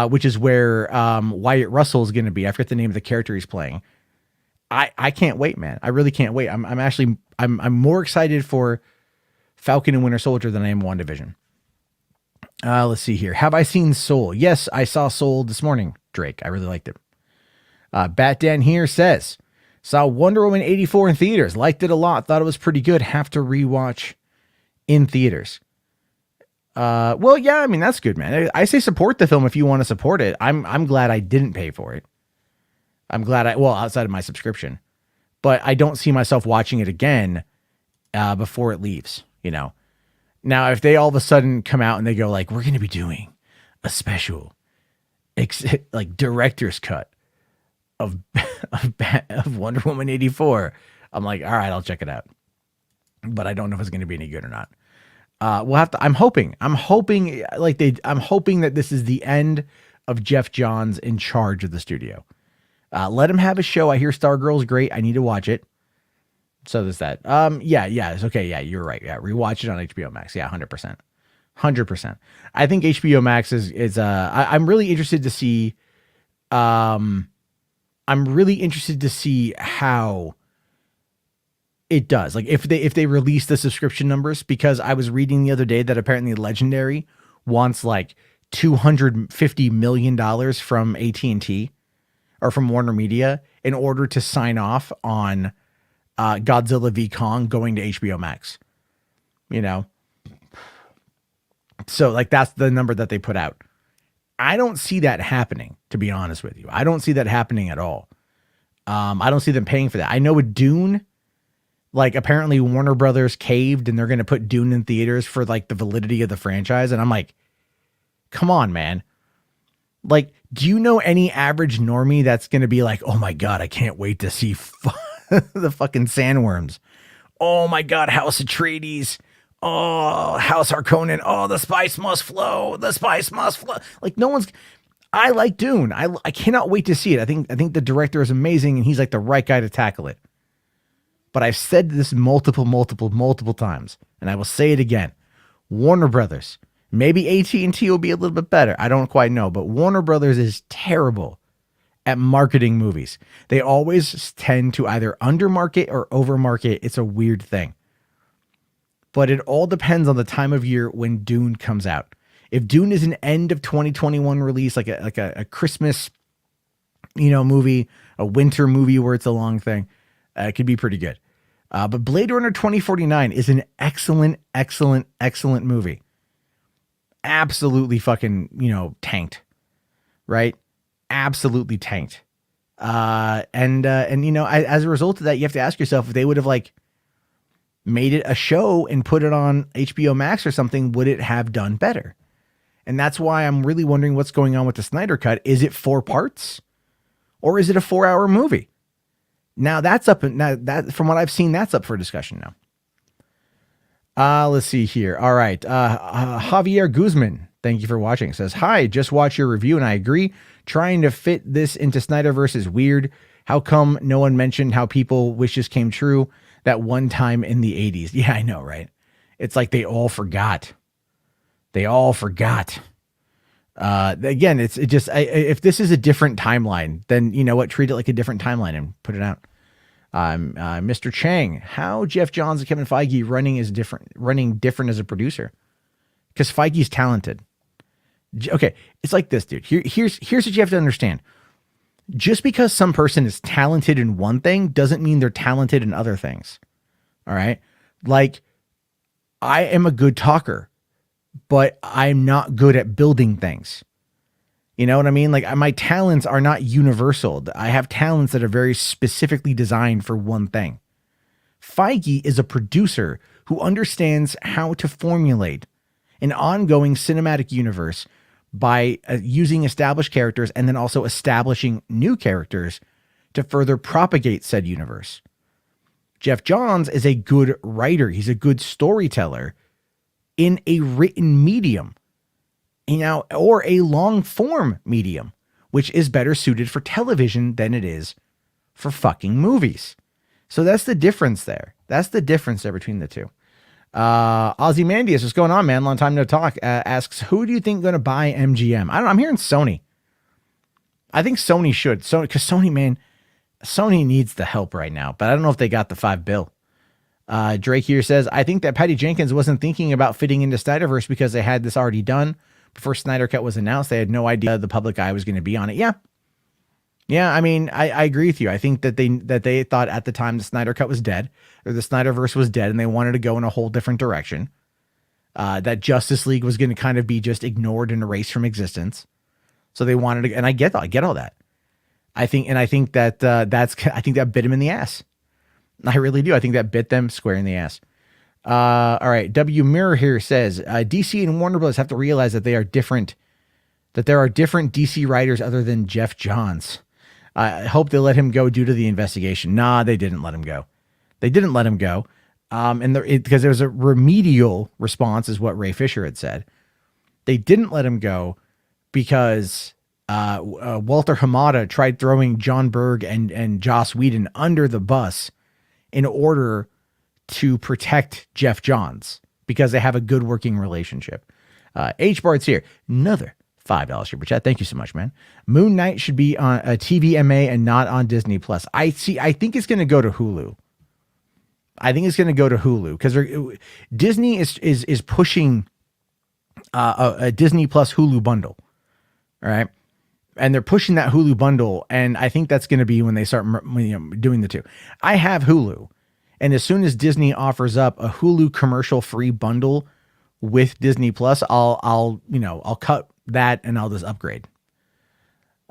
which is where Wyatt Russell is going to be. I forget the name of the character he's playing. I can't wait, man. I really can't wait. I'm more excited for Falcon and Winter Soldier than I am WandaVision. Let's see here. Have I seen Soul? Yes, I saw Soul this morning, Drake. I really liked it. Bat Dan here says, saw Wonder Woman 84 in theaters. Liked it a lot. Thought it was pretty good. Have to rewatch in theaters. Well, yeah, I mean, that's good, man. I say support the film if you want to support it. I'm glad I didn't pay for it. I'm glad outside of my subscription, but I don't see myself watching it again before it leaves, you know. Now, if they all of a sudden come out and they go like, we're going to be doing a special like director's cut of Wonder Woman 84, I'm like, all right, I'll check it out. But I don't know if it's going to be any good or not. We'll have to, I'm hoping that this is the end of Jeff Johns in charge of the studio. Let him have a show. I hear Stargirl's great. I need to watch it. So there's that. Yeah, it's okay. Yeah, you're right. Yeah, rewatch it on HBO Max. Yeah, 100%. 100%. I think HBO Max I'm really interested to see, I'm really interested to see how it does. Like if they release the subscription numbers, because I was reading the other day that apparently Legendary wants like $250 million from AT&T or from Warner Media in order to sign off on Godzilla v Kong going to HBO Max, you know? So like, that's the number that they put out. I don't see that happening, to be honest with you. I don't see that happening at all. I don't see them paying for that. I know with Dune, like apparently Warner Brothers caved and they're going to put Dune in theaters for like the validity of the franchise. And I'm like, come on, man. Like, do you know any average normie that's going to be like, oh my God, I can't wait to see the fucking sandworms. Oh my God, House Atreides. Oh, House Harkonnen. Oh, the spice must flow. The spice must flow. Like I like Dune. I cannot wait to see it. I think the director is amazing and he's like the right guy to tackle it. But I've said this multiple times, and I will say it again. Warner Brothers, maybe AT&T will be a little bit better. I don't quite know, but Warner Brothers is terrible at marketing movies. They always tend to either undermarket or overmarket. It's a weird thing. But it all depends on the time of year when Dune comes out. If Dune is an end of 2021 release, like a Christmas, movie, a winter movie where it's a long thing, it could be pretty good. But Blade Runner 2049 is an excellent movie. Absolutely fucking, tanked, right? Absolutely tanked. As a result of that, you have to ask yourself if they would have like made it a show and put it on HBO Max or something, would it have done better? And that's why I'm really wondering what's going on with the Snyder Cut. Is it 4 parts or is it a 4-hour movie? Now that's up. Now that from what I've seen, that's up for discussion now. Let's see here. All right. Javier Guzman, thank you for watching. Says, hi, just watched your review and I agree. Trying to fit this into Snyderverse is weird. How come no one mentioned how people wishes came true that one time in the 80s? Yeah, I know, right? It's like they all forgot. They all forgot. Again, if this is a different timeline, then you know what? Treat it like a different timeline and put it out. Mr. Chang, how Jeff Johns and Kevin Feige running different as a producer? Because Feige's talented. Okay, it's like this, dude. Here's what you have to understand. Just because some person is talented in one thing doesn't mean they're talented in other things. All right? Like, I am a good talker, but I'm not good at building things. You know what I mean? Like, my talents are not universal. I have talents that are very specifically designed for one thing. Feige is a producer who understands how to formulate an ongoing cinematic universe by using established characters and then also establishing new characters to further propagate said universe. Jeff Johns is a good writer. He's a good storyteller in a written medium, or a long form medium, which is better suited for television than it is for fucking movies. So that's the difference there. That's the difference there between the two. Ozymandias, what's going on, man? Long time no talk. Asks, who do you think going to buy MGM? I don't know. I'm hearing Sony. I think Sony should. Because Sony needs the help right now, but I don't know if they got the $5 billion. Drake here says, I think that Patty Jenkins wasn't thinking about fitting into Snyderverse because they had this already done. Before Snyder Cut was announced, they had no idea the public eye was going to be on it. Yeah. I mean, I agree with you. I think that they thought at the time the Snyder Cut was dead, or the Snyderverse was dead, and they wanted to go in a whole different direction. That Justice League was going to kind of be just ignored and erased from existence. So they wanted to, and I get all that. I think that bit him in the ass. I really do. I think that bit them square in the ass. All right. W Mirror here says, DC and Warner Bros. Have to realize that there are different DC writers other than Jeff Johns. I hope they let him go due to the investigation. Nah, they didn't let him go. Because there was a remedial response, is what Ray Fisher had said. They didn't let him go because Walter Hamada tried throwing John Berg and Joss Whedon under the bus in order to protect Jeff Johns, because they have a good working relationship. H Bart's here. Another $5 super chat. Thank you so much, man. Moon Knight should be on a TVMA and not on Disney Plus. I think it's going to go to Hulu. Because Disney is pushing a Disney Plus Hulu bundle. All right. And they're pushing that Hulu bundle. And I think that's going to be when they start doing the two. I have Hulu. And as soon as Disney offers up a Hulu commercial free bundle with Disney Plus, I'll cut that and I'll just upgrade.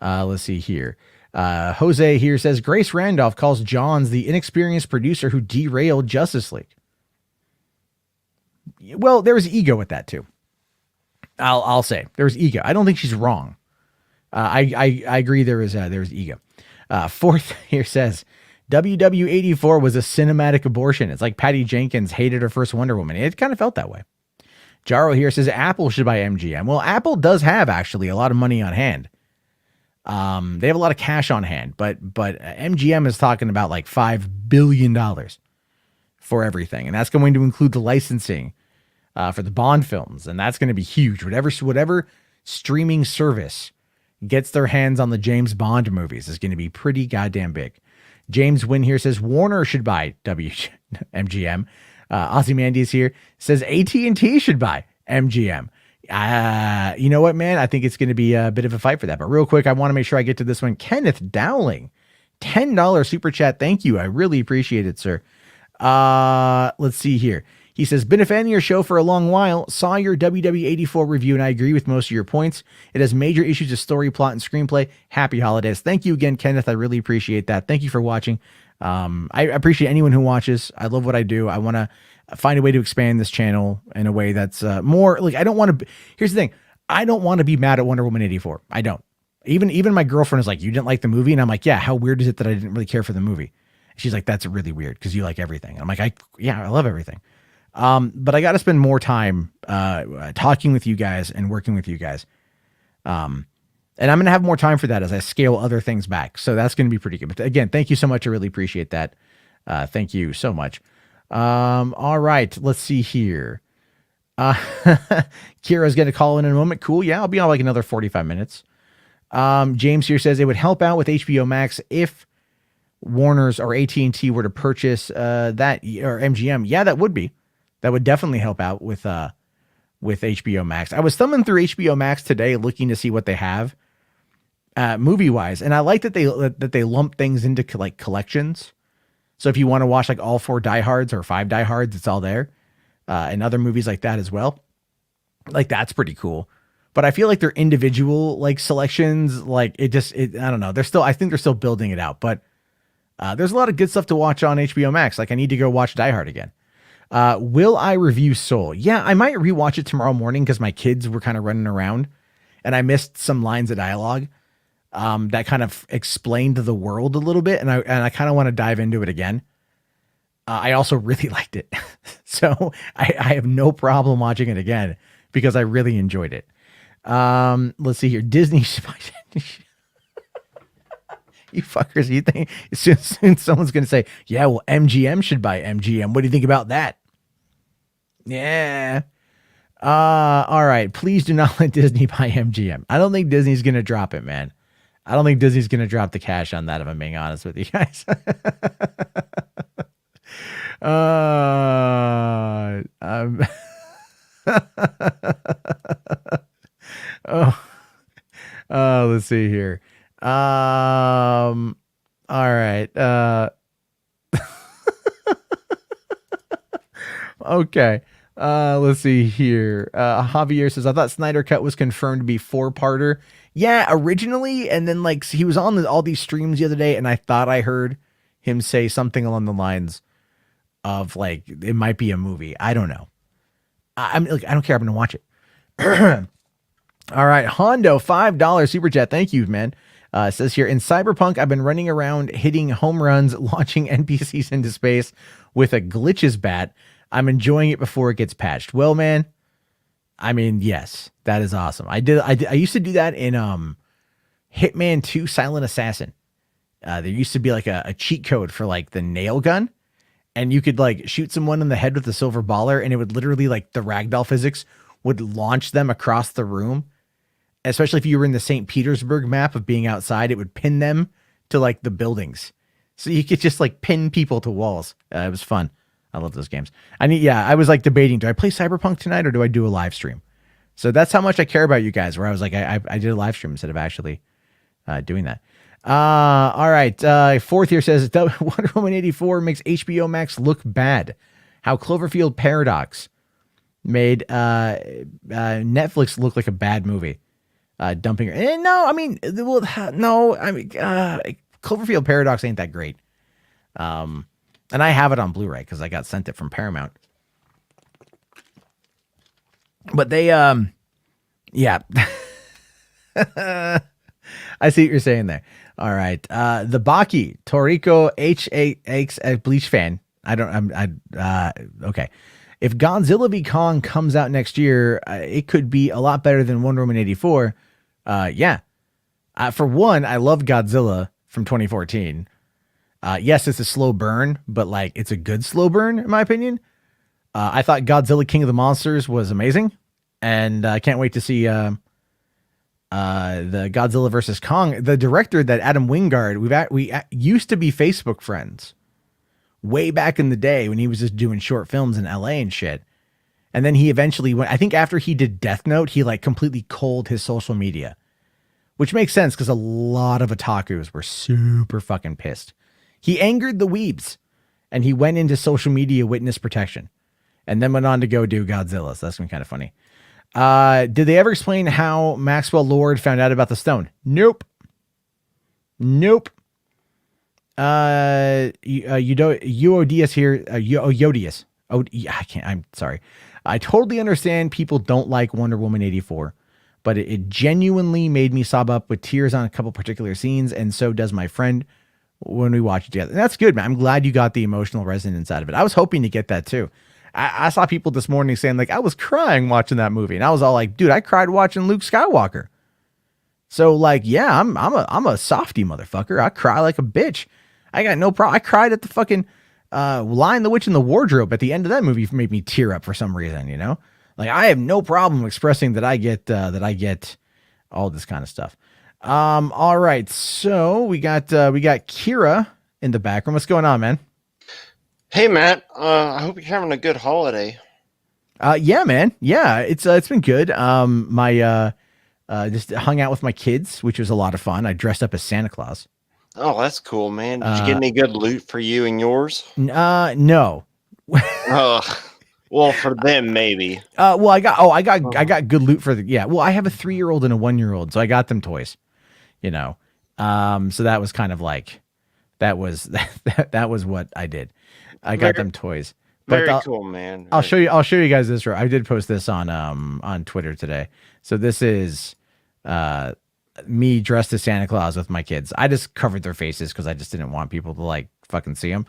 Let's see here. Jose here says, Grace Randolph calls Johns the inexperienced producer who derailed Justice League. Well, there's ego with that too. I'll say there's ego. I don't think she's wrong. I agree. There is ego. Fourth here says, WW84 was a cinematic abortion. It's like Patty Jenkins hated her first Wonder Woman. It kind of felt that way. Jaro here says Apple should buy MGM. Well, Apple does have actually a lot of money on hand. They have a lot of cash on hand, but MGM is talking about like $5 billion for everything. And that's going to include the licensing for the Bond films. And that's going to be huge. Whatever streaming service gets their hands on the James Bond movies is going to be pretty goddamn big. James Wynn here says Warner should buy MGM. Ozymandias here says AT&T should buy MGM. You know what, man? I think it's going to be a bit of a fight for that. But real quick, I want to make sure I get to this one. Kenneth Dowling, $10 super chat. Thank you. I really appreciate it, sir. Let's see here. He says, been a fan of your show for a long while. Saw your WW84 review, and I agree with most of your points. It has major issues of story, plot, and screenplay. Happy holidays. Thank you again, Kenneth. I really appreciate that. Thank you for watching. I appreciate anyone who watches. I love what I do. I want to find a way to expand this channel in a way that's more like, I don't want to. Here's the thing. I don't want to be mad at Wonder Woman 84. I don't. Even my girlfriend is like, you didn't like the movie? And I'm like, yeah, how weird is it that I didn't really care for the movie? She's like, that's really weird because you like everything. And I'm like, I love everything. But I got to spend more time talking with you guys and working with you guys. And I'm going to have more time for that as I scale other things back. So that's going to be pretty good. But again, thank you so much. I really appreciate that. Thank you so much. All right, let's see here. Uh, Kira's going to call in a moment. Cool. Yeah, I'll be on like another 45 minutes. James here says it would help out with HBO Max if Warner's or AT&T were to purchase that, or MGM. Yeah, that would definitely help out with HBO Max. I was thumbing through HBO Max today looking to see what they have movie wise, and I like that they lump things into like collections. So if you want to watch like all 4 Die Hards or 5 Die Hards, it's all there, and other movies like that as well. Like that's pretty cool. But I feel like they're individual like selections. Like I don't know. I think they're still building it out, but there's a lot of good stuff to watch on HBO Max. Like I need to go watch Die Hard again. Will I review Soul? Yeah, I might rewatch it tomorrow morning because my kids were kind of running around and I missed some lines of dialogue that kind of explained the world a little bit. And I kind of want to dive into it again. I also really liked it. So I have no problem watching it again because I really enjoyed it. Let's see here. Disney. You fuckers, you think soon someone's going to say, yeah, well, MGM should buy MGM. What do you think about that? Yeah. All right. Please do not let Disney buy MGM. I don't think Disney's going to drop it, man. I don't think Disney's going to drop the cash on that, if I'm being honest with you guys. Let's see here. All right. Okay. Let's see here. Javier says, I thought Snyder Cut was confirmed to be 4-parter. Yeah, originally. And then like he was on all these streams the other day and I thought I heard him say something along the lines of like, it might be a movie. I don't know. I don't care. I'm going to watch it. All right. Hondo, $5 super chat. Thank you, man. Says here, in Cyberpunk, I've been running around hitting home runs, launching NPCs into space with a glitches bat. I'm enjoying it before it gets patched. Well, man, I mean, yes, that is awesome. I used to do that in Hitman 2 Silent Assassin. There used to be like a cheat code for like the nail gun, and you could like shoot someone in the head with the silver baller, and it would literally like the ragdoll physics would launch them across the room. Especially if you were in the St. Petersburg map of being outside, it would pin them to like the buildings. So you could just like pin people to walls. It was fun. I love those games. I was like debating, do I play Cyberpunk tonight or do I do a live stream? So that's how much I care about you guys, where I was like, I did a live stream instead of actually doing that. All right. Fourth here says Wonder Woman 84 makes HBO Max look bad. How Cloverfield Paradox made Netflix look like a bad movie. Dumping her. Cloverfield Paradox ain't that great. And I have it on Blu-ray because I got sent it from Paramount. But they, yeah. I see what you're saying there. All right. The Baki, Toriko HAX Bleach fan. Okay. If Godzilla v. Kong comes out next year, it could be a lot better than Wonder Woman 84. Yeah. For one, I love Godzilla from 2014. Yes, it's a slow burn, but like it's a good slow burn in my opinion. I thought Godzilla King of the Monsters was amazing, and I can't wait to see the Godzilla versus Kong. The director, that Adam Wingard, we used to be Facebook friends way back in the day when he was just doing short films in LA and shit. And then he eventually went, I think after he did Death Note, he like completely culled his social media, which makes sense because a lot of otakus were super fucking pissed. He angered the weebs and he went into social media witness protection and then went on to go do Godzilla. So that's been kind of funny. Did they ever explain how Maxwell Lord found out about the stone? Nope. Uodius here. Yodius. Oh, I can't. I'm sorry. I totally understand people don't like Wonder Woman 84, but it genuinely made me sob up with tears on a couple particular scenes, and so does my friend when we watch it together. And that's good, man. I'm glad you got the emotional resonance out of it. I was hoping to get that too. I saw people this morning saying like I was crying watching that movie, and I was all like, dude, I cried watching Luke Skywalker. So like, yeah, I'm a softie motherfucker. I cry like a bitch. I got no problem. I cried at the fucking Lion, the Witch, and the Wardrobe at the end of that movie made me tear up for some reason. Like I have no problem expressing that I get all this kind of stuff. All right, so we got Kira in the background. What's going on, man? Hey, Matt. I hope you're having a good holiday. Yeah, man. Yeah, it's been good. My just hung out with my kids, which was a lot of fun. I dressed up as Santa Claus. Oh, that's cool, man. Did you get any good loot for you and yours? No. Well, for them maybe. Well, I got good loot for yeah. Well, I have a 3-year-old and a 1-year-old, so I got them toys. So that was kind of like that was that was what I did. I got them toys. But Very cool, man. I'll show you guys this. I did post this on Twitter today. So this is me dressed as Santa Claus with my kids. I just covered their faces because I just didn't want people to like fucking see them.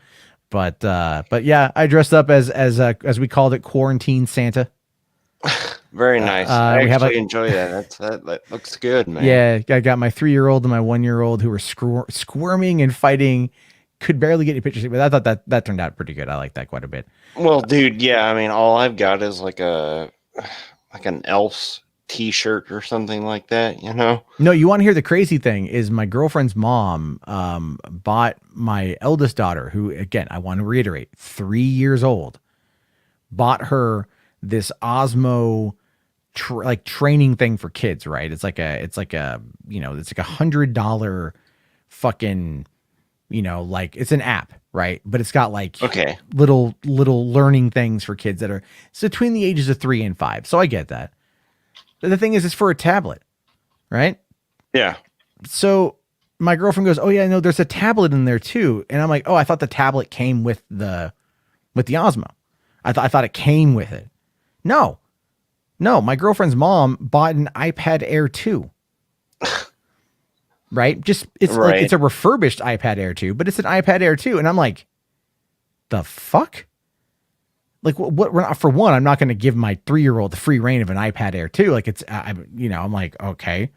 But yeah, I dressed up as we called it, quarantine Santa. Very nice. I actually enjoy that. That looks good, man. Yeah, I got my 3-year-old and my 1-year-old who were squirming and fighting. Could barely get any pictures, but I thought that turned out pretty good. I like that quite a bit. Well, dude, yeah. I mean, all I've got is like an Elf's T-shirt or something like that. No, you want to hear the crazy thing? Is my girlfriend's mom bought my eldest daughter, who again I want to reiterate, 3 years old, bought her this Osmo training thing for kids. Right? It's like a $100 fucking. It's an app, right? But it's got like little learning things for kids that are between the ages of 3 and 5. So I get that. But the thing is, it's for a tablet, right? Yeah. So my girlfriend goes, "Oh yeah, no, there's a tablet in there too." And I'm like, "Oh, I thought the tablet came with the Osmo. I thought it came with it." No, my girlfriend's mom bought an iPad Air 2. Right? Like it's a refurbished iPad Air 2, but it's an iPad Air 2. And I'm like, the fuck? Like what for one, I'm not going to give my 3-year-old the free reign of an iPad Air 2. Like I'm like, okay,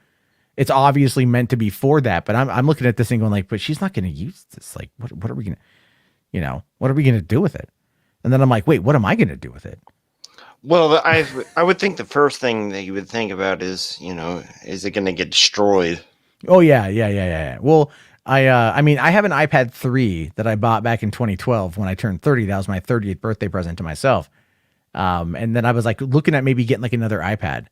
it's obviously meant to be for that. But I'm looking at this thing going like, but she's not going to use this. Like, what are we going to, what are we going to do with it? And then I'm like, wait, what am I going to do with it? Well, I would think the first thing that you would think about is, is it going to get destroyed? Oh yeah. Well, I mean, I have an iPad 3 that I bought back in 2012 when I turned 30. That was my 30th birthday present to myself. And then I was like looking at maybe getting like another iPad.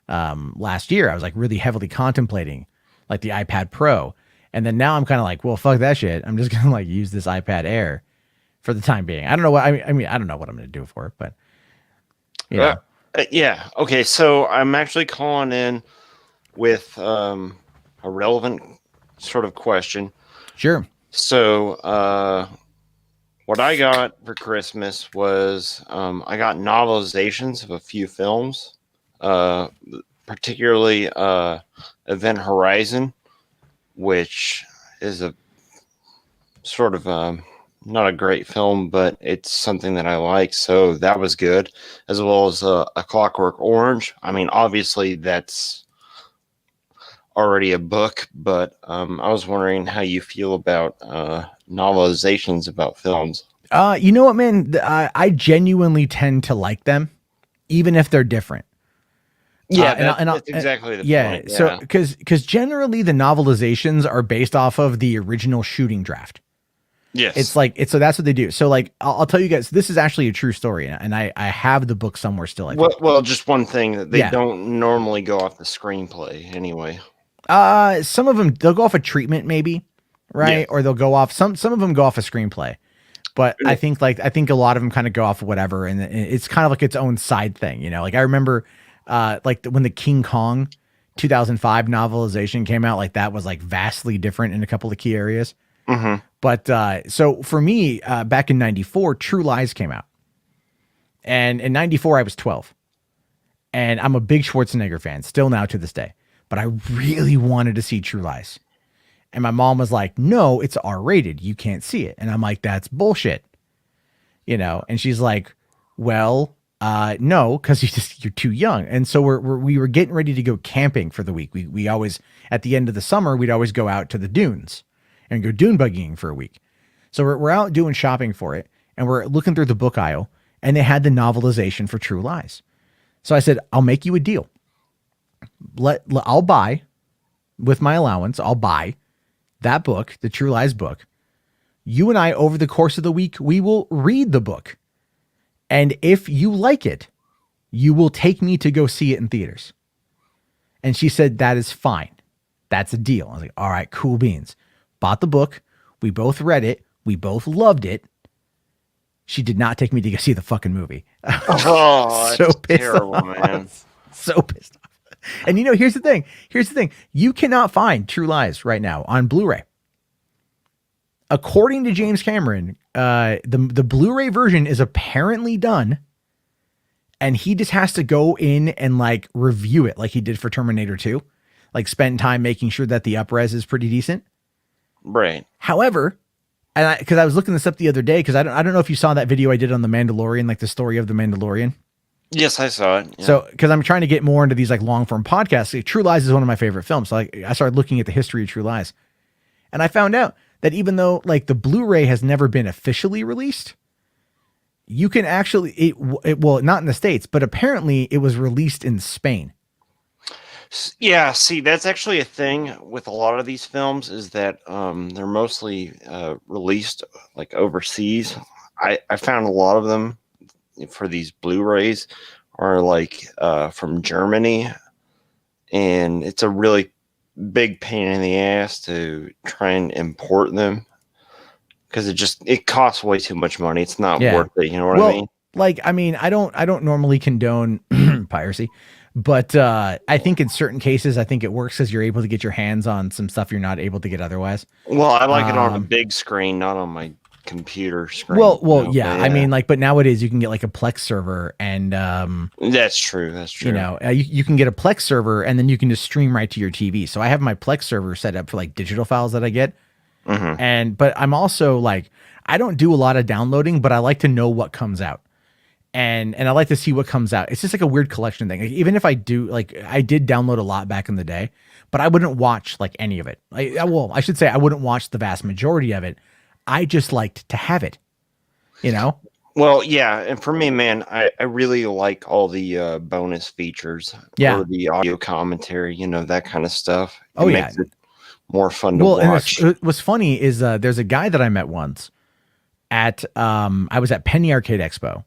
Last year, I was like really heavily contemplating like the iPad Pro. And then now I'm kind of like, well, fuck that shit. I'm just gonna like use this iPad Air for the time being. I don't know what I mean. I don't know what I'm gonna do for it, but yeah. Okay, so I'm actually calling in with a relevant sort of question. Sure. So, what I got for Christmas was I got novelizations of a few films, particularly Event Horizon, which is a sort of not a great film, but it's something that I like. So that was good, as well as A Clockwork Orange. I mean, obviously that's already a book, but I was wondering how you feel about novelizations about films. You know what, man? I genuinely tend to like them, even if they're different. Yeah, that's exactly the point. Yeah, so because generally the novelizations are based off of the original shooting draft. Yes, so that's what they do. So like I'll tell you guys, this is actually a true story, and I have the book somewhere still. Well, just one thing that they don't normally go off the screenplay anyway. Some of them they'll go off a treatment maybe, right? Yeah. Or they'll go off some of them go off a screenplay. But I think a lot of them kind of go off of whatever, and it's kind of like its own side thing, Like I remember when the King Kong 2005 novelization came out, like that was like vastly different in a couple of key areas. Mm-hmm. But so for me, back in 94, True Lies came out. And in 94, I was 12. And I'm a big Schwarzenegger fan, still now to this day. But I really wanted to see True Lies. And my mom was like, no, it's R-rated. You can't see it. And I'm like, that's bullshit. And she's like, well, no, because you're too young. And so we were getting ready to go camping for the week. We always, at the end of the summer, we'd always go out to the dunes and go dune buggying for a week. So we're out doing shopping for it. and we're looking through the book aisle, and they had the novelization for True Lies. So I said, I'll make you a deal. I'll buy with my allowance. I'll buy that book, the True Lies book. You and I, over the course of the week, we will read the book. And if you like it, you will take me to go see it in theaters. And she said, that is fine. That's a deal. I was like, all right, cool beans. Bought the book. We both read it. We both loved it. She did not take me to go see the fucking movie. Oh, So that's pissed terrible, off. man. So pissed off. And here's the thing. Here's the thing. You cannot find True Lies right now on Blu-ray. According to James Cameron, the Blu-ray version is apparently done, and he just has to go in and like review it like he did for Terminator 2. Like spend time making sure that the upres is pretty decent. Right. However, and because I was looking this up the other day, because I don't know if you saw that video I did on The Mandalorian, like the story of The Mandalorian. Yes, I saw it. Yeah. So, because I'm trying to get more into these like long form podcasts. Like, True Lies is one of my favorite films. So I started looking at the history of True Lies, and I found out that even though like the Blu-ray has never been officially released, you can actually well, not in the States, but apparently it was released in Spain. Yeah, see, that's actually a thing with a lot of these films is that they're mostly released like overseas. I found a lot of them for these Blu-rays are like from Germany, and it's a really big pain in the ass to try and import them because it costs way too much money. It's not worth it. You know what I mean? Like, I don't normally condone piracy, but I think in certain cases, I think it works because you're able to get your hands on some stuff you're not able to get otherwise. Well, I like it on a big screen, not on my computer screen. Well, yeah. I mean, like, but nowadays you can get like a Plex server, and that's true. That's true. You can get a Plex server, and then you can just stream right to your TV. So I have my Plex server set up for like digital files that I get, but I'm also like, I don't do a lot of downloading, but I like to know what comes out. And I like to see what comes out. It's just like a weird collection thing. Like, even if I do, like, I did download a lot back in the day, but I wouldn't watch like any of it. I should say I wouldn't watch the vast majority of it. I just liked to have it, Well, yeah, and for me, man, I really like all the bonus features. Yeah. Or the audio commentary, that kind of stuff. It makes it more fun to watch. And what's funny is there's a guy that I met once at I was at Penny Arcade Expo.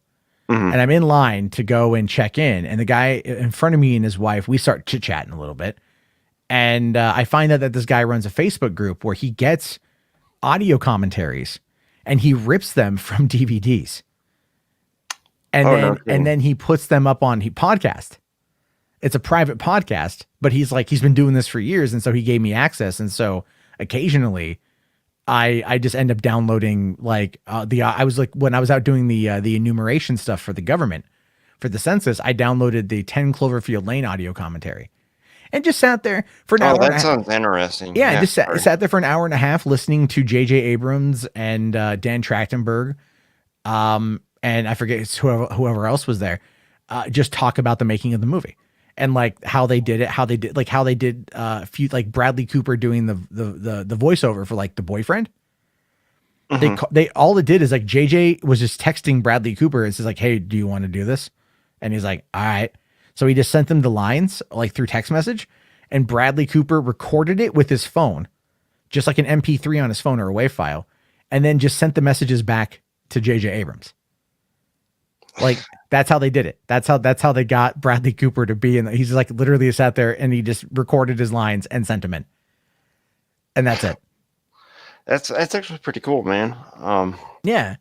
And I'm in line to go and check in. And the guy in front of me and his wife, we start chit-chatting a little bit. And I find out that this guy runs a Facebook group where he gets audio commentaries and he rips them from DVDs. And then he puts them up on podcast. It's a private podcast, but he's been doing this for years. And so he gave me access. And so occasionally I just end up downloading I was like, when I was out doing the enumeration stuff for the government, for the census, I downloaded the 10 Cloverfield Lane audio commentary and just sat there for an hour. Oh, that sounds interesting. Yeah, just sat there for an hour and a half listening to J.J. Abrams and Dan Trachtenberg. And I forget whoever else was there, just talk about the making of the movie. And like how they did Bradley Cooper doing the voiceover for like the boyfriend. They all it did is like JJ was just texting Bradley Cooper and says like, "Hey, do you want to do this?" And he's like, "All right." So he just sent them the lines like through text message, and Bradley Cooper recorded it with his phone, just like an MP3 on his phone or a WAV file, and then just sent the messages back to JJ Abrams. Like that's how they did it. That's how they got Bradley Cooper to be in. He's like literally sat there and he just recorded his lines and sent them in, and that's it. That's actually pretty cool, man. Yeah.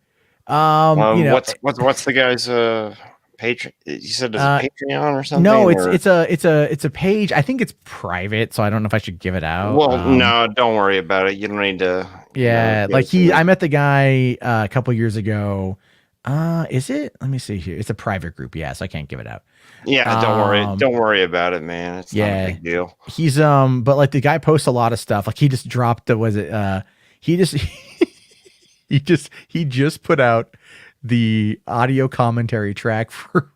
What's the guy's Patreon? You said it's a Patreon or something? No, it's a page. I think it's private, so I don't know if I should give it out. Well, no, don't worry about it. You don't need to. Yeah, I met the guy a couple years ago. Is it? Let me see here. It's a private group, so I can't give it out. Yeah, don't worry about it, man. It's not a big deal. He's but like the guy posts a lot of stuff. Like he just dropped he just put out the audio commentary track for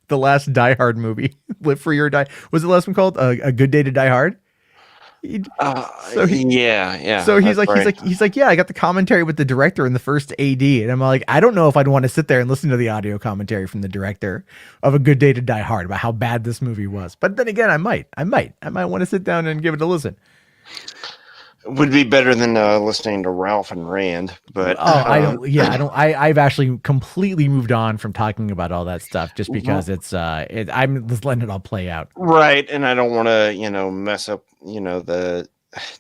the last Die Hard movie. Live Free or Die. Was the last one called A Good Day to Die Hard? So he, yeah. so he's that's like, right. he's like, yeah, I got the commentary with the director and the first AD, and I'm like, I don't know if I'd want to sit there and listen to the audio commentary from the director of A Good Day to Die Hard about how bad this movie was. But then again, I might want to sit down and give it a listen. Would be better than listening to Ralph and Rand, but I've actually completely moved on from talking about all that stuff just because I'm just letting it all play out. right, and I don't want to, mess up, the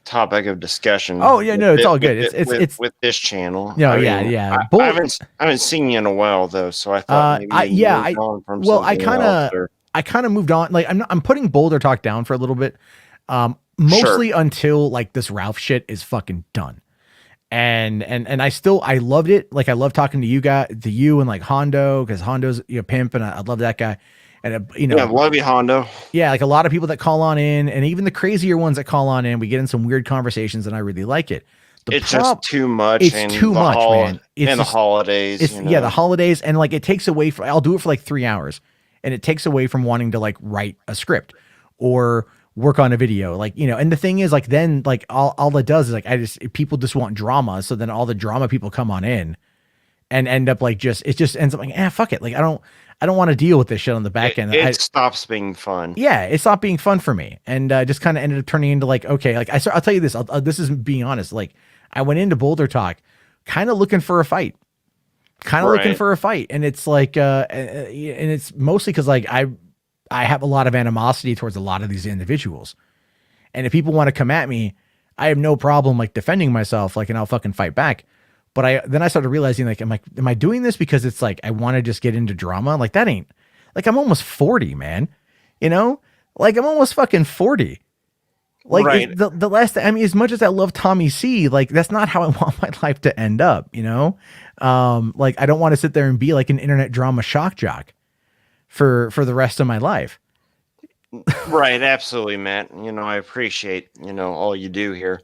topic of discussion. Oh yeah, no, it's all good. It's with this channel. No, I yeah. I haven't seen you in a while though, so I thought maybe I kind of moved on. Like I'm putting Boulder Talk down for a little bit. Mostly until like this Ralph shit is fucking done. And I loved it. Like I love talking to you and like Hondo, because Hondo's pimp, and I love that guy. And love you, Hondo. Yeah, like a lot of people that call on in, and even the crazier ones that call on in, we get in some weird conversations, and I really like it. It's just too much. It's too much, man. And the holidays. Yeah, the holidays, and like it takes away from. I'll do it for like 3 hours, and it takes away from wanting to like write a script or work on a video, like, and the thing is, like, then like all it does is like people just want drama, so then all the drama people come on in and end up like it just ends up like, fuck it, like I don't want to deal with this shit on the back end. It stops being fun. Yeah, it stopped being fun for me, and just kind of ended up turning into like, okay, like I'll tell you this, this is being honest, like I went into Boulder Talk kind of looking for a fight, and it's like and it's mostly because like I have a lot of animosity towards a lot of these individuals. And if people want to come at me, I have no problem like defending myself, like, and I'll fucking fight back. But then I started realizing, like, am I doing this because it's like, I want to just get into drama? Like that ain't, like, I'm almost 40, man, like I'm almost fucking 40. Like right. the last, I mean, as much as I love Tommy C, like, that's not how I want my life to end up, like, I don't want to sit there and be like an internet drama shock jock for the rest of my life. Right, absolutely, Matt. I appreciate all you do here,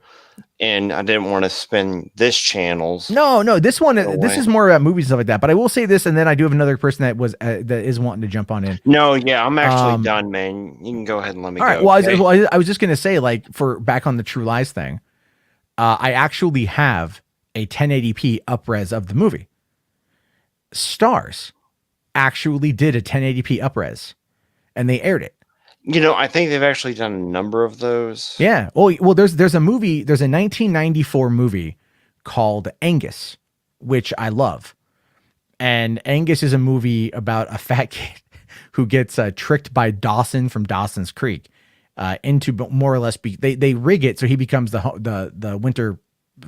and I didn't want to spend this channel's. No, this is more about movies and stuff like that. But I will say this, and then I do have another person that is wanting to jump on in. No, yeah, I'm actually done, man. You can go ahead and let me go. All right. Well, okay? I was just gonna say, like, for back on the True Lies thing, I actually have a 1080p upres of the movie. Stars actually did a 1080p upres, and they aired it. I think they've actually done a number of those. Yeah. Well, there's a movie, there's a 1994 movie called Angus, which I love. And Angus is a movie about a fat kid who gets tricked by Dawson from Dawson's Creek into more or less they rig it so he becomes the winter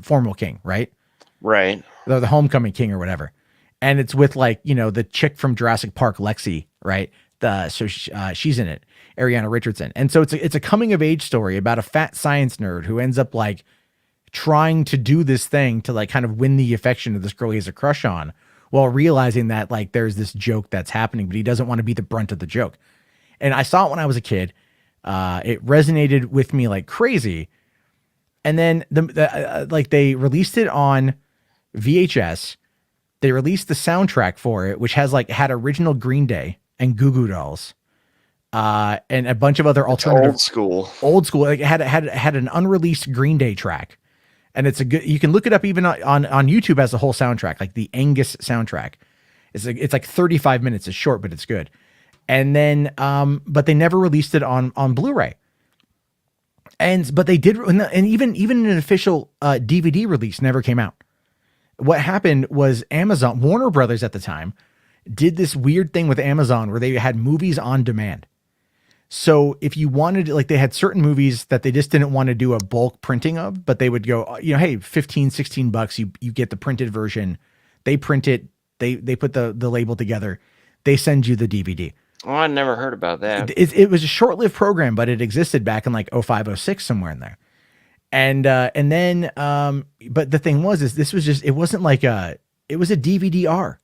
formal king, right? Right. The homecoming king or whatever. And it's with like, the chick from Jurassic Park, Lexi, right? She's in it, Ariana Richardson. And so it's a coming of age story about a fat science nerd who ends up like trying to do this thing to like kind of win the affection of this girl he has a crush on, while realizing that like there's this joke that's happening, but he doesn't want to be the brunt of the joke. And I saw it when I was a kid. It resonated with me like crazy. And then like they released it on VHS. They released the soundtrack for it, which had original Green Day and Goo Goo Dolls, and a bunch of other alternative old school. Like it had an unreleased Green Day track, and it's you can look it up even on YouTube as a whole soundtrack, like the Angus soundtrack. It's like 35 minutes. It's short, but it's good. And then, but they never released it on Blu-ray. But they did, and even an official DVD release never came out. What happened was Amazon, Warner Brothers at the time, did this weird thing with Amazon where they had movies on demand. So if you wanted, like, they had certain movies that they just didn't want to do a bulk printing of, but they would go, hey, $15-$16, you get the printed version. They print it. They put the label together. They send you the DVD. Oh, I never heard about that. It was a short-lived program, but it existed back in like 05, 06, somewhere in there. And then, but the thing was, it wasn't like it was a DVD-R,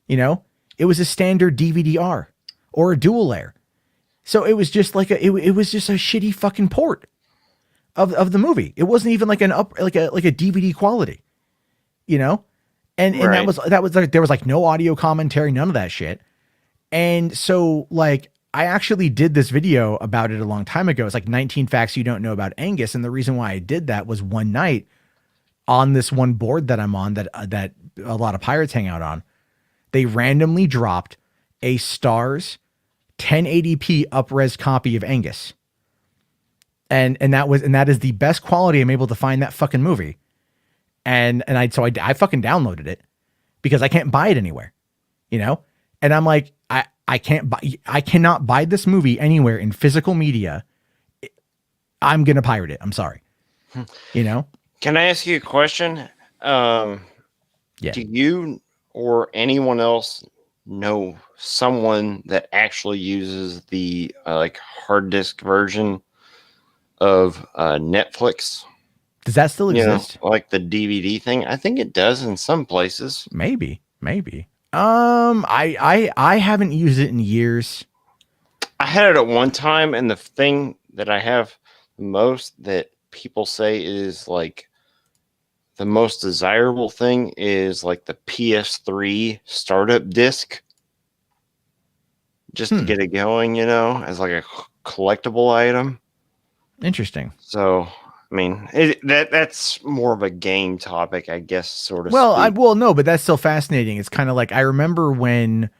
it was a standard DVD-R or a dual layer. So it was just like it was just a shitty fucking port of the movie. It wasn't even like a DVD quality, and right. that was like, there was like no audio commentary, none of that shit. And so like I actually did this video about it a long time ago. It's like 19 facts you don't know about Angus. And the reason why I did that was one night on this one board that I'm on that a lot of pirates hang out on, they randomly dropped a Stars 1080p upres copy of Angus. And that is the best quality I'm able to find that fucking movie. And I fucking downloaded it because I can't buy it anywhere, you know? And I'm like, I cannot buy this movie anywhere in physical media. I'm going to pirate it. I'm sorry. You know? Can I ask you a question? Yeah. Do you or anyone else know someone that actually uses the like hard disk version of Netflix? Does that still exist? Like the DVD thing? I think it does in some places. Maybe. I haven't used it in years. I had it at one time, and the thing that I have the most that people say is like the most desirable thing is like the PS3 startup disc. Just to get it going, as like a collectible item. Interesting. So, I mean, that's more of a game topic, I guess, sort of. Well, no, but that's still fascinating. It's kind of like I remember when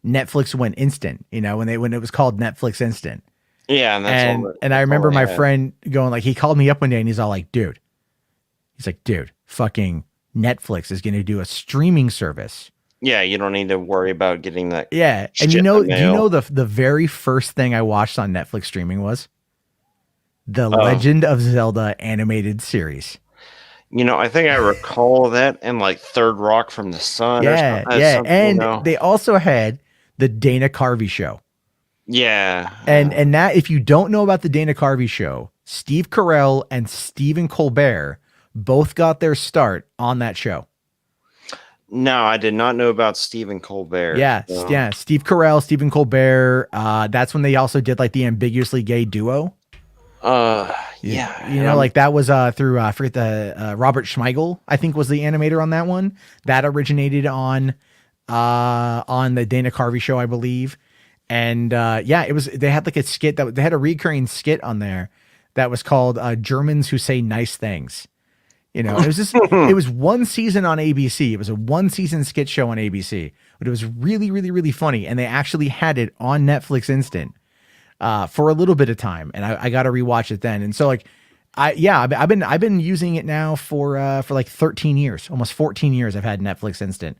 Netflix went instant, when it was called Netflix Instant. Yeah, and I remember my friend going like, he called me up one day and he's all like, dude, fucking Netflix is going to do a streaming service. Yeah, you don't need to worry about getting that. Yeah, and do you know the very first thing I watched on Netflix streaming was the Legend of Zelda animated series. I think I recall that and like Third Rock from the Sun. Yeah, and they also had the Dana Carvey show. Yeah, and that, if you don't know about the Dana Carvey show, Steve Carell and Stephen Colbert both got their start on that show. No, I did not know about Stephen Colbert. Yeah, so. Yeah. Steve Carell, Stephen Colbert. That's when they also did like the ambiguously gay duo. Yeah. Like that was through I forget the Robert Schmeigel, I think, was the animator on that one. That originated on the Dana Carvey show, I believe. And it was, they had like a skit they had a recurring skit on there that was called Germans Who Say Nice Things. It was just, it was one season on ABC. It was a 1-season skit show on ABC, but it was really, really, really funny. And they actually had it on Netflix Instant for a little bit of time. And I got to rewatch it then. And so like, I've been using it now for like 13 years, almost 14 years. I've had Netflix Instant,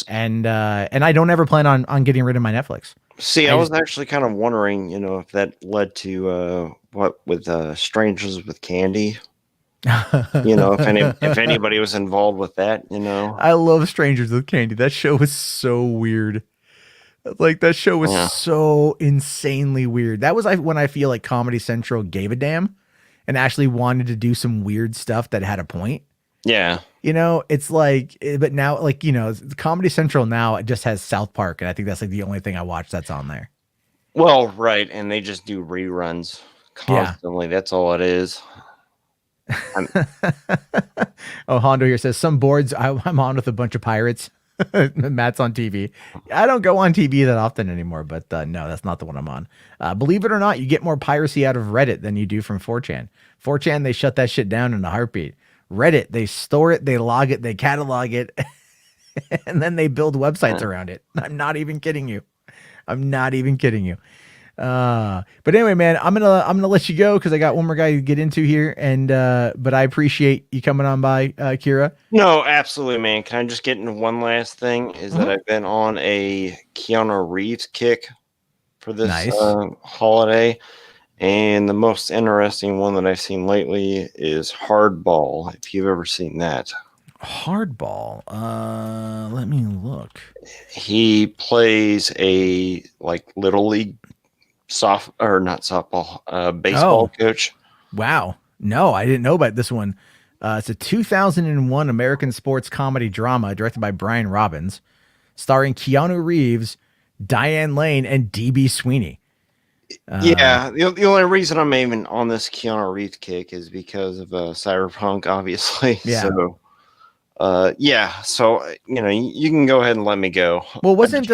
and I don't ever plan on getting rid of my Netflix. See, I was actually kind of wondering, if that led to what with Strangers with Candy. If anybody was involved with that, I love Strangers with Candy. That show was so weird. Like that show was so insanely weird. That was when I feel like Comedy Central gave a damn and actually wanted to do some weird stuff that had a point. Yeah. It's like, but now, like, Comedy Central now, it just has South Park. And I think that's like the only thing I watch that's on there. Well, right. And they just do reruns constantly. Yeah. That's all it is. Hondo here says some boards I'm on with a bunch of pirates. Matt's on TV. I don't go on TV that often anymore, but no, that's not the one I'm on. Believe it or not, you get more piracy out of Reddit than you do from 4chan. 4chan, they shut that shit down in a heartbeat. Reddit, they store it, they log it, they catalog it, and then they build websites around it. I'm not even kidding you. But anyway, man, I'm gonna let you go because I got one more guy to get into here, and but I appreciate you coming on by, Kira. No, absolutely, man. Can I just get into one last thing? Is that I've been on a Keanu Reeves kick for this holiday, and the most interesting one that I've seen lately is Hardball. If you've ever seen that. Hardball. Let me look. He plays a like little league baseball coach. Wow. No, I didn't know about this one. It's a 2001 American sports comedy drama directed by Brian Robbins, starring Keanu Reeves, Diane Lane, and DB Sweeney. The only reason I'm even on this Keanu Reeves kick is because of Cyberpunk, obviously. Yeah. So Yeah. So you can go ahead and let me go. Well, wasn't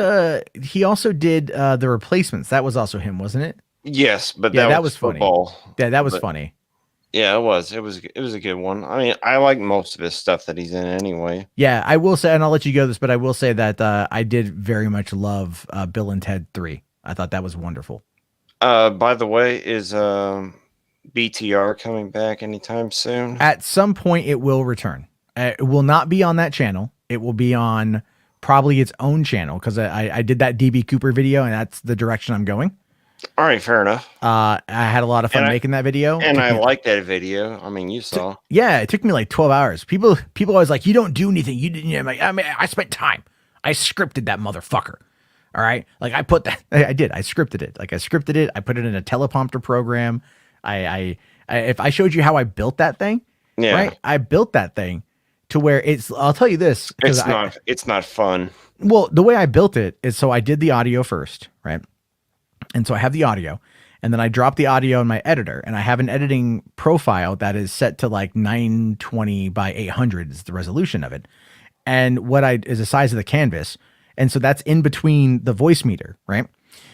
he also did the Replacements? That was also him, wasn't it? Yes, but Yeah, that was funny. football. Yeah, that was But, funny. Yeah, it was. It was a good one. I mean, I like most of his stuff that he's in anyway. Yeah, I will say, and I'll let you go this, but I will say that I did very much love Bill and Ted 3. I thought that was wonderful. By the way, is BTR coming back anytime soon? At some point, it will return. It will not be on that channel. It will be on probably its own channel because I did that DB Cooper video, and that's the direction I'm going. All right, fair enough. I had a lot of fun making that video. And I like that video. I mean, you saw. Yeah, it took me like 12 hours. People always like, you don't do anything. You didn't. I mean, I spent time. I scripted that motherfucker. All right. Like I put that, I did. I scripted it. I put it in a teleprompter program. If I showed you how I built that thing, yeah, right? I built that thing to where I'll tell you this. It's not fun. Well, the way I built it is, so I did the audio first, right? And so I have the audio, and then I drop the audio in my editor, and I have an editing profile that is set to like 920 by 800 is the resolution of it. And is the size of the canvas. And so that's in between the voice meter, right?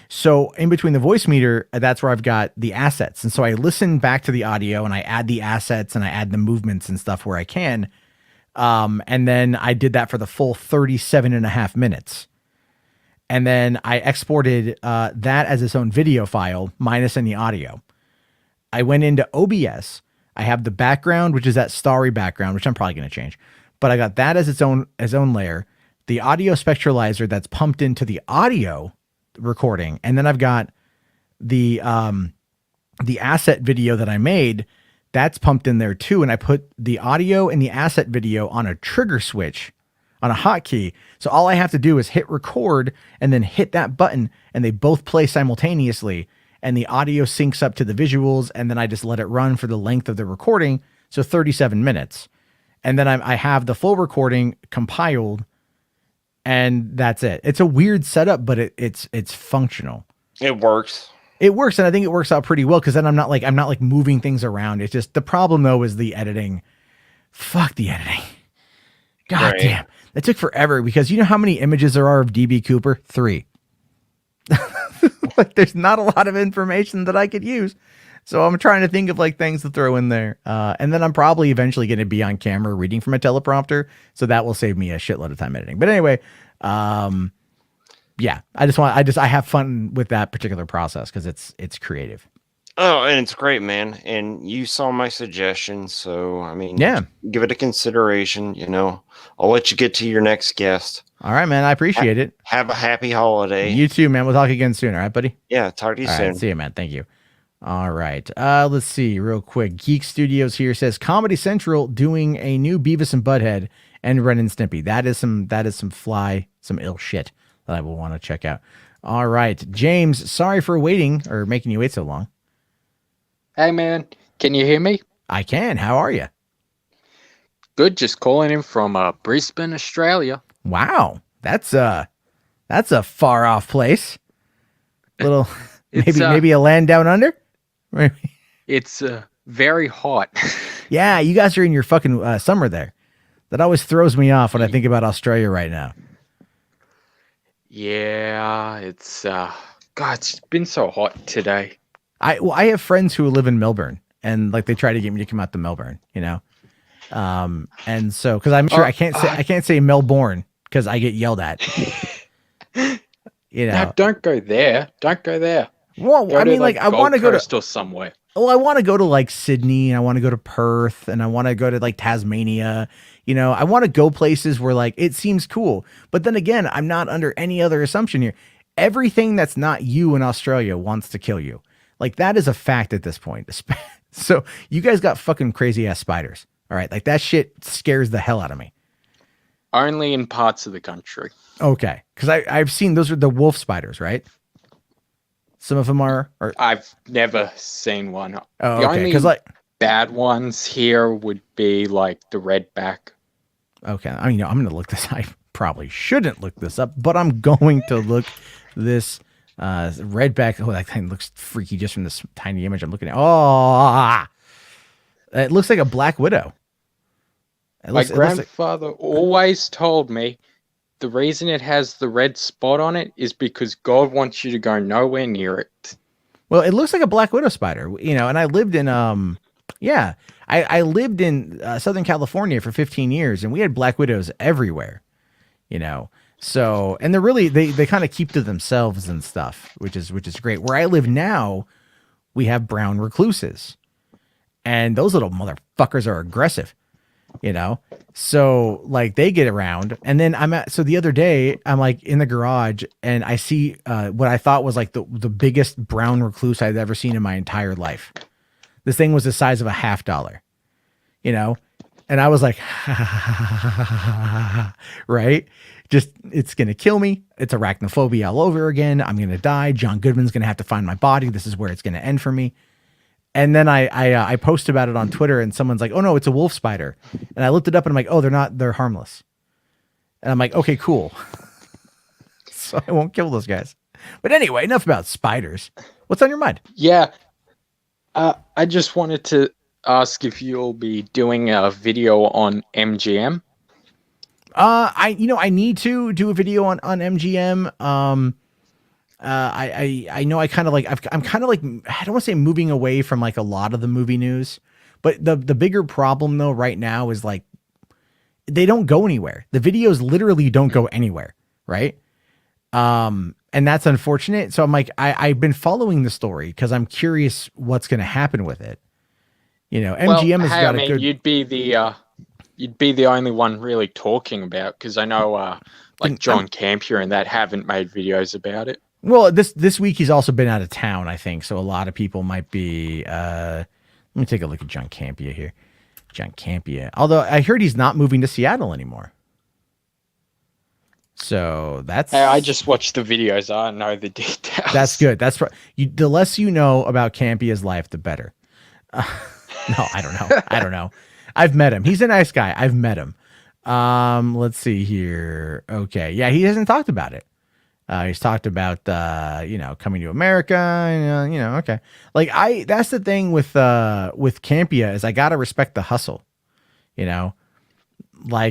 So in between the voice meter, that's where I've got the assets. And so I listen back to the audio and I add the assets and I add the movements and stuff where I can. And then I did that for the full 37.5 minutes. And then I exported that as its own video file minus any audio. I went into OBS. I have the background, which is that starry background, which I'm probably going to change. But I got that as its own layer. The audio spectralizer that's pumped into the audio recording. And then I've got the asset video that I made that's pumped in there too. And I put the audio and the asset video on a trigger switch on a hotkey. So all I have to do is hit record and then hit that button and they both play simultaneously and the audio syncs up to the visuals. And then I just let it run for the length of the recording. So 37 minutes. And then I have the full recording compiled and that's it. It's a weird setup, but it's functional. It works. It works. And I think it works out pretty well. Cause then I'm not like moving things around. It's just the problem though, is the editing. Fuck the editing. God damn. That took forever because you know how many images there are of DB Cooper? 3. Like there's not a lot of information that I could use. So I'm trying to think of like things to throw in there. And then I'm probably eventually going to be on camera reading from a teleprompter. So that will save me a shitload of time editing. But anyway, yeah, I have fun with that particular process because it's creative. Oh, and it's great, man. And you saw my suggestion. So, I mean, yeah, give it a consideration. I'll let you get to your next guest. All right, man. I appreciate it. Have a happy holiday. You too, man. We'll talk again soon. All right, buddy? Yeah, talk to you soon. Right, see you, man. Thank you. All right. Let's see real quick. Geek Studios here says Comedy Central doing a new Beavis and Butthead and Ren and Stimpy. That is some ill shit that I will want to check out. All right. James, sorry for waiting or making you wait so long. Hey, man. Can you hear me? I can. How are you? Good. Just calling in from Brisbane, Australia. Wow. That's a far off place. Little, maybe a land down under. It's very hot. Yeah. You guys are in your fucking summer there. That always throws me off when I think about Australia right now. Yeah. It's, God, it's been so hot today. I have friends who live in Melbourne and like they try to get me to come out to Melbourne, and so because I'm sure I can't say Melbourne because I get yelled at. No, don't go there. Don't go there. Well, I mean, like I want to go to or somewhere. Well, I want to go to like Sydney, and I want to go to Perth, and I want to go to like Tasmania. I want to go places where like it seems cool. But then again, I'm not under any other assumption here. Everything that's not you in Australia wants to kill you. Like that is a fact at this point. So you guys got fucking crazy ass spiders. All right. Like that shit scares the hell out of me. Only in parts of the country. Okay. Cause I've seen those are the wolf spiders, right? Some of them are. I've never seen one. Oh, the okay. only Cause like bad ones here would be like the redback. Okay. I mean, I'm going to look this. I probably shouldn't look this up, but I'm going to look this redback. Oh, that thing looks freaky just from this tiny image I'm looking at. Oh, it looks like a black widow. My grandfather always told me the reason it has the red spot on it is because God wants you to go nowhere near it. Well, it looks like a black widow spider, and I lived in I lived in Southern California for 15 years, and we had black widows everywhere, So, and they're really they kind of keep to themselves and stuff, which is great. Where I live now, we have brown recluses, and those little motherfuckers are aggressive, So like they get around, and then so the other day I'm like in the garage and I see what I thought was like the biggest brown recluse I'd ever seen in my entire life. This thing was the size of a $50, and I was like, right? Just, it's going to kill me. It's arachnophobia all over again. I'm going to die. John Goodman's going to have to find my body. This is where it's going to end for me. And then I post about it on Twitter, and someone's like, oh no, it's a wolf spider. And I looked it up and I'm like, oh, they're harmless. And I'm like, okay, cool. So I won't kill those guys. But anyway, enough about spiders. What's on your mind? Yeah. I just wanted to ask if you'll be doing a video on MGM. I need to do a video on MGM. I know I kind of like, I'm kind of like, I don't want to say moving away from like a lot of the movie news, but the bigger problem though right now is like, they don't go anywhere. The videos literally don't go anywhere. Right. And that's unfortunate. So I'm like, I've been following the story because I'm curious what's going to happen with it. MGM has got a good. You'd be the only one really talking about, because I know like John Campion and that haven't made videos about it. Well, this week he's also been out of town, I think. So a lot of people might be. Let me take a look at John Campia here. John Campia. Although I heard he's not moving to Seattle anymore. So that's. I just watched the videos. I don't know the details. That's good. That's the less you know about Campia's life, the better. No, I don't know. I've met him. He's a nice guy. I've met him. Let's see here. Okay. Yeah, he hasn't talked about it. He's talked about coming to America and okay. Like that's the thing with Campia is I gotta respect the hustle. I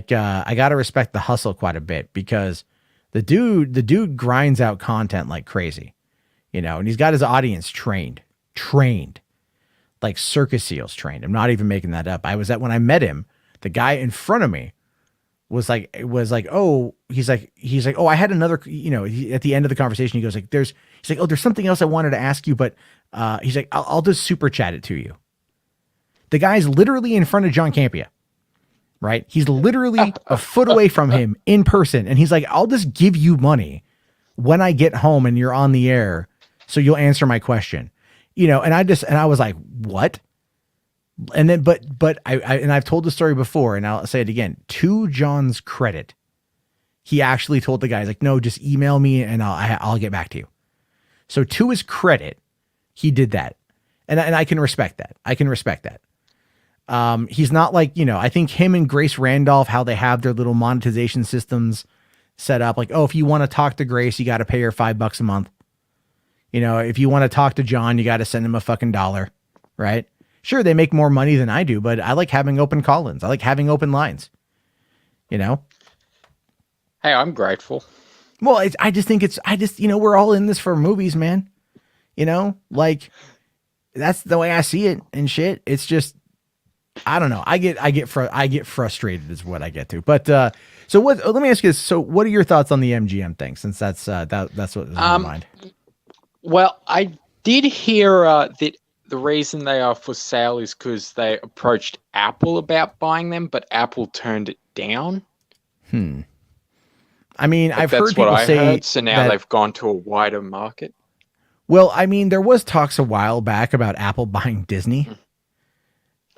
gotta respect the hustle quite a bit because the dude grinds out content like crazy. And he's got his audience trained. Like circus seals trained. I'm not even making that up. When I met him, the guy in front of me was like, oh, he's like, oh, I had another, at the end of the conversation, he goes like, there's something else I wanted to ask you, but he's like, I'll just super chat it to you. The guy's literally in front of John Campia, right? He's literally a foot away from him in person. And he's like, I'll just give you money when I get home and you're on the air. So you'll answer my question. And I was like, what? And then, but I've told the story before and I'll say it again, to John's credit, he actually told the guys like, no, just email me and I'll get back to you. So to his credit, he did that. And I can respect that. He's not like, I think him and Grace Randolph, how they have their little monetization systems set up. Like, oh, if you want to talk to Grace, you got to pay her $5 a month. If you want to talk to John, you got to send him a fucking $1, right? Sure, they make more money than I do, but I like having open call-ins. I like having open lines. Hey, I'm grateful. Well, I just think we're all in this for movies, man. Like that's the way I see it and shit. It's just, I don't know. I get frustrated is what I get to. But so what? Let me ask you this. So, what are your thoughts on the MGM thing? Since that's what was on my mind. Well, I did hear that the reason they are for sale is because they approached Apple about buying them, but Apple turned it down. I mean, I've heard people say so now they've gone to a wider market. Well, I mean, there was talks a while back about Apple buying Disney.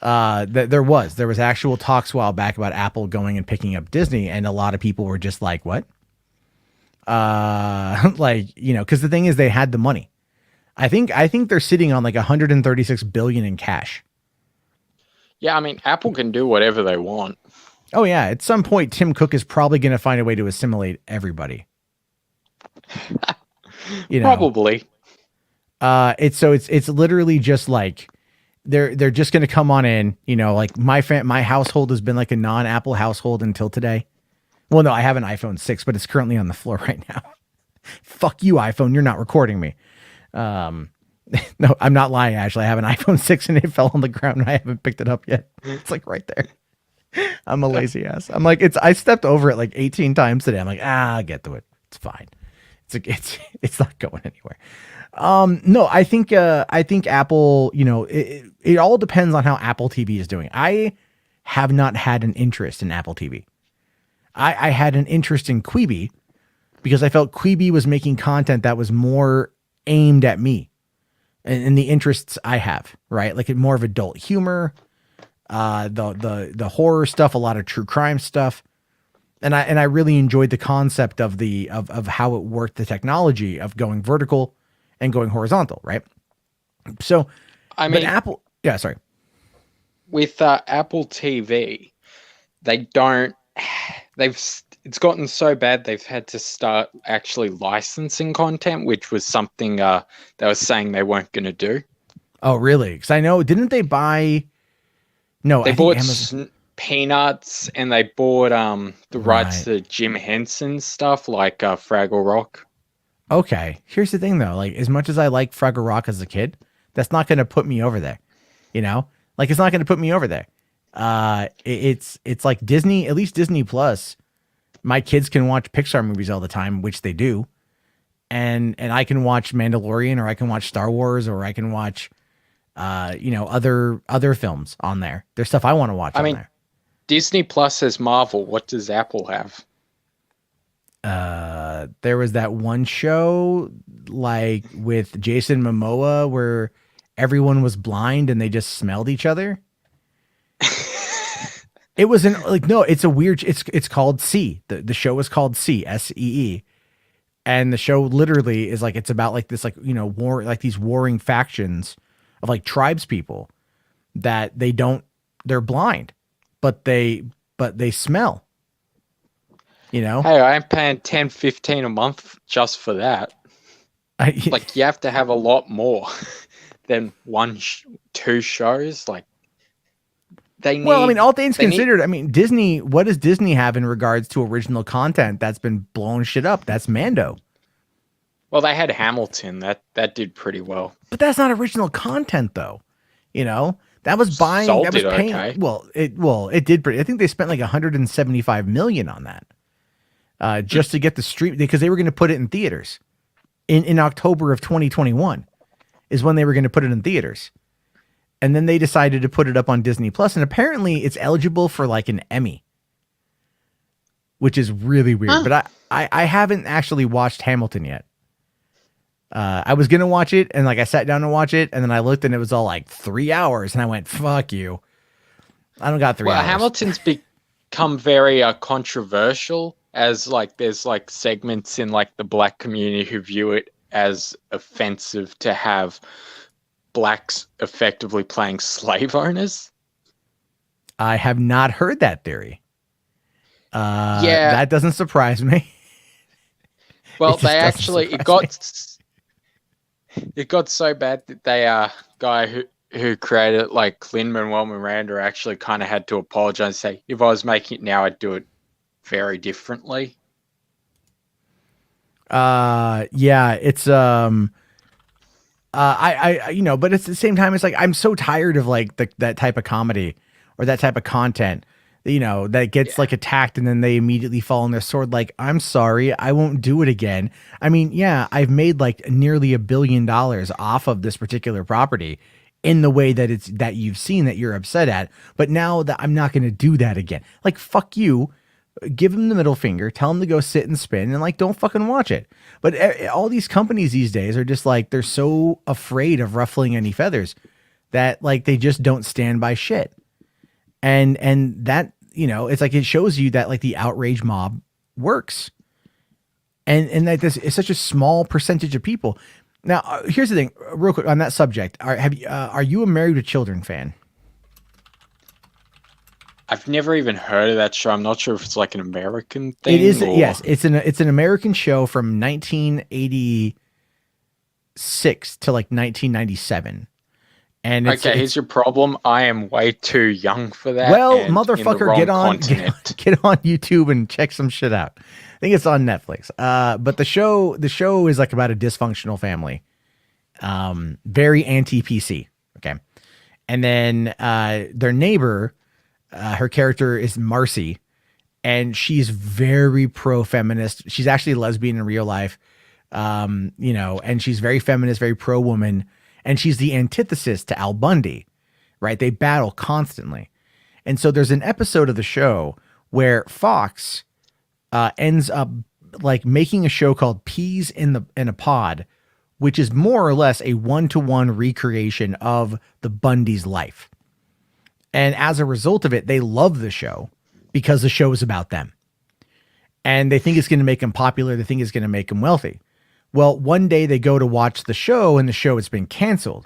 There was actual talks a while back about Apple going and picking up Disney, and a lot of people were just like, what? Because the thing is, they had the money. I think they're sitting on like 136 billion in cash. Yeah, I mean, Apple can do whatever they want. Oh yeah, at some point, Tim Cook is probably going to find a way to assimilate everybody. Probably. It's literally just like they're just going to come on in, you know, like my household has been like a non-Apple household until today. Well, no, I have an iPhone 6, but it's currently on the floor right now. Fuck you, iPhone. You're not recording me. No, I'm not lying. Actually, I have an iPhone 6 and it fell on the ground and I haven't picked it up yet. It's like right there. I'm a lazy ass. I'm like, I stepped over it like 18 times today. I'm like, I'll get to it. It's fine. It's not going anywhere. No, I think Apple, you know, it all depends on how Apple TV is doing. I have not had an interest in Apple TV. I had an interest in Quibi because I felt Quibi was making content that was more aimed at me and the interests I have, right? Like more of adult humor, the horror stuff, a lot of true crime stuff. And I really enjoyed the concept of of how it worked, the technology of going vertical and going horizontal, right? So, I mean, Apple, yeah, sorry. With Apple TV, it's gotten so bad they've had to start actually licensing content, which was something they were saying they weren't going to do. Oh, really? Because I know, didn't they buy? No, they I bought Amazon... Peanuts, and they bought the rights to Jim Henson stuff like Fraggle Rock. Okay, here's the thing though. Like, as much as I like Fraggle Rock as a kid, that's not going to put me over there. You know, like it's not going to put me over there. It's like Disney, at least Disney Plus. My kids can watch Pixar movies all the time, which they do, and I can watch Mandalorian, or I can watch Star Wars, or I can watch, you know, other films on there. There's stuff I want to watch on there. Disney Plus has Marvel. What does Apple have? There was that one show like with Jason Momoa where everyone was blind and they just smelled each other. It wasn't like, no, it's a weird, it's called See. The show is called See, SEE. And the show literally is like, it's about like this, like, you know, war, like these warring factions of like tribes people that they're blind, but they smell, you know? Hey, I'm paying $10-15 a month just for that. Like, you have to have a lot more than two shows. Like, well, I mean, all things considered, I mean, Disney, what does Disney have in regards to original content that's been blowing shit up? That's Mando. Well, they had Hamilton. That did pretty well. But that's not original content, though. You know, that was buying. Soul that was did paying. Okay. It did pretty. I think they spent like $175 million on that, just to get the stream, because they were going to put it in theaters in October of 2021 is when they were going to put it in theaters. And then they decided to put it up on Disney Plus, and apparently it's eligible for like an Emmy, which is really weird. Huh. But I haven't actually watched Hamilton yet. I was gonna watch it, and like I sat down to watch it, and then I looked, and it was all like 3 hours, and I went, "Fuck you! I don't got 3 hours." Well, Hamilton's become very controversial, as like there's like segments in like the black community who view it as offensive to have blacks effectively playing slave owners. I have not heard that theory. Yeah, that doesn't surprise me. Well, it got so bad that they guy who created it, like Lin-Manuel Miranda, actually kind of had to apologize and say, if I was making it now, I'd do it very differently. Yeah, it's I you know, but it's at the same time, it's like I'm so tired of like that type of comedy or that type of content, you know, that gets like attacked and then they immediately fall on their sword. Like, I'm sorry, I won't do it again. I mean, yeah, I've made like nearly $1 billion off of this particular property in the way that you've seen that you're upset at, but now that I'm not going to do that again. Like, fuck you. Give him the middle finger, tell him to go sit and spin, and like, don't fucking watch it. But all these companies these days are just like, they're so afraid of ruffling any feathers that like they just don't stand by shit. And that, you know, it's like, it shows you that like the outrage mob works. And that this is such a small percentage of people. Now, here's the thing, real quick on that subject. Are you a Married with Children fan? I've never even heard of that show. I'm not sure if it's like an American thing. It is. Yes, it's an American show from 1986 to like 1997, And Okay, here's your problem. I am way too young for that. well, and in the motherfucker, wrong get on continent. get on YouTube and check some shit out. I think it's on Netflix. But the show is like about a dysfunctional family. Very anti-PC. Okay. And then their neighbor, her character is Marcy, and she's very pro-feminist. She's actually a lesbian in real life. And she's very feminist, very pro-woman, and she's the antithesis to Al Bundy, right? They battle constantly. And so there's an episode of the show where Fox ends up like making a show called Peas in a Pod, which is more or less a 1-to-1 recreation of the Bundy's life. And as a result of it, they love the show because the show is about them. And they think it's going to make them popular. They think it's going to make them wealthy. Well, one day they go to watch the show and the show has been canceled.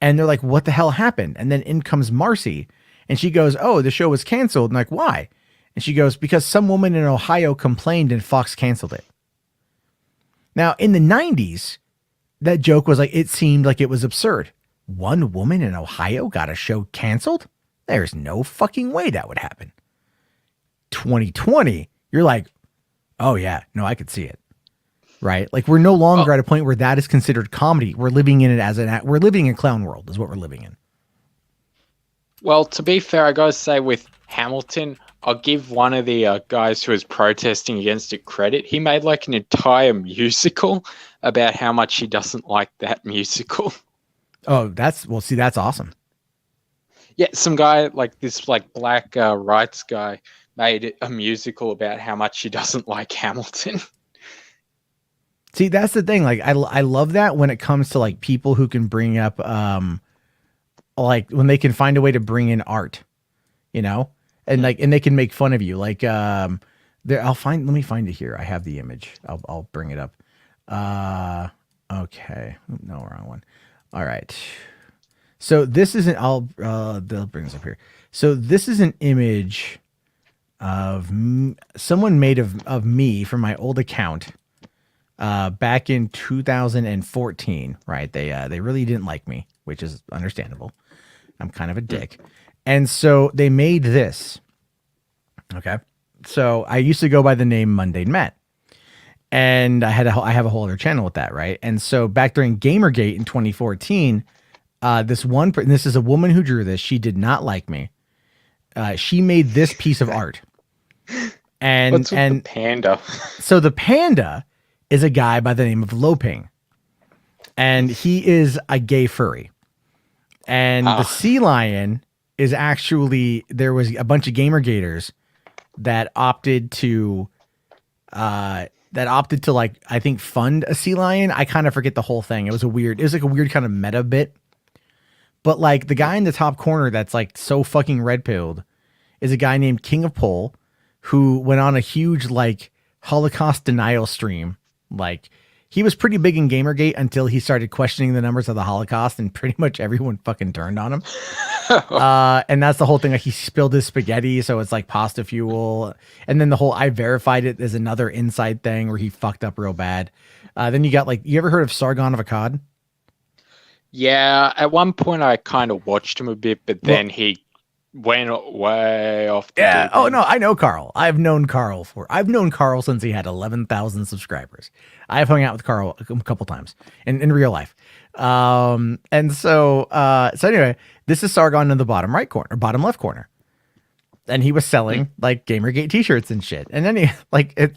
And they're like, what the hell happened? And then in comes Marcy and she goes, oh, the show was canceled. And like, why? And she goes, because some woman in Ohio complained and Fox canceled it. Now, in the 90s, that joke was like, it seemed like it was absurd. One woman in Ohio got a show canceled? There's no fucking way that would happen. 2020, you're like, oh yeah, no, I could see it. Right? Like we're no longer at a point where that is considered comedy. We're living in it we're living in clown world is what we're living in. Well, to be fair, I gotta say with Hamilton, I'll give one of the guys who was protesting against it credit. He made like an entire musical about how much he doesn't like that musical. Oh, that's awesome. Yeah, some guy like this like black rights guy made a musical about how much he doesn't like Hamilton. See, that's the thing. Like, I love that when it comes to like people who can bring up, like when they can find a way to bring in art, and like, and they can make fun of you. Like, let me find it here. I have the image. I'll bring it up. Okay. No, wrong one. All right. So this isn't, they'll bring this up here. So this is an image of someone made of me from my old account. Back in 2014, right? They really didn't like me, which is understandable. I'm kind of a dick. And so they made this. Okay. So I used to go by the name Mundane Matt. And I have a whole other channel with that, right? And so back during Gamergate in 2014, this is a woman who drew this. She did not like me. She made this piece of art. And What's with the panda? So the panda is a guy by the name of Loping, and he is a gay furry. And the sea lion is actually, there was a bunch of Gamergaters that opted to like, I think fund a sea lion. I kind of forget the whole thing. It was like a weird kind of meta bit, but like the guy in the top corner that's like so fucking red pilled is a guy named King of Pole, who went on a huge like Holocaust denial stream. Like he was pretty big in Gamergate until he started questioning the numbers of the Holocaust, and pretty much everyone fucking turned on him. And that's the whole thing. Like he spilled his spaghetti, so it's like pasta fuel. And then the whole I verified it is another inside thing where he fucked up real bad. Then you got like, you ever heard of Sargon of Akkad? Yeah, at one point I kind of watched him a bit, but then he went way off. Yeah. Oh no, I know Carl. I've known Carl since he had 11,000 subscribers. I've hung out with Carl a couple times in real life. And so anyway, this is Sargon in the bottom right corner, or bottom left corner. And he was selling like Gamergate t-shirts and shit. And then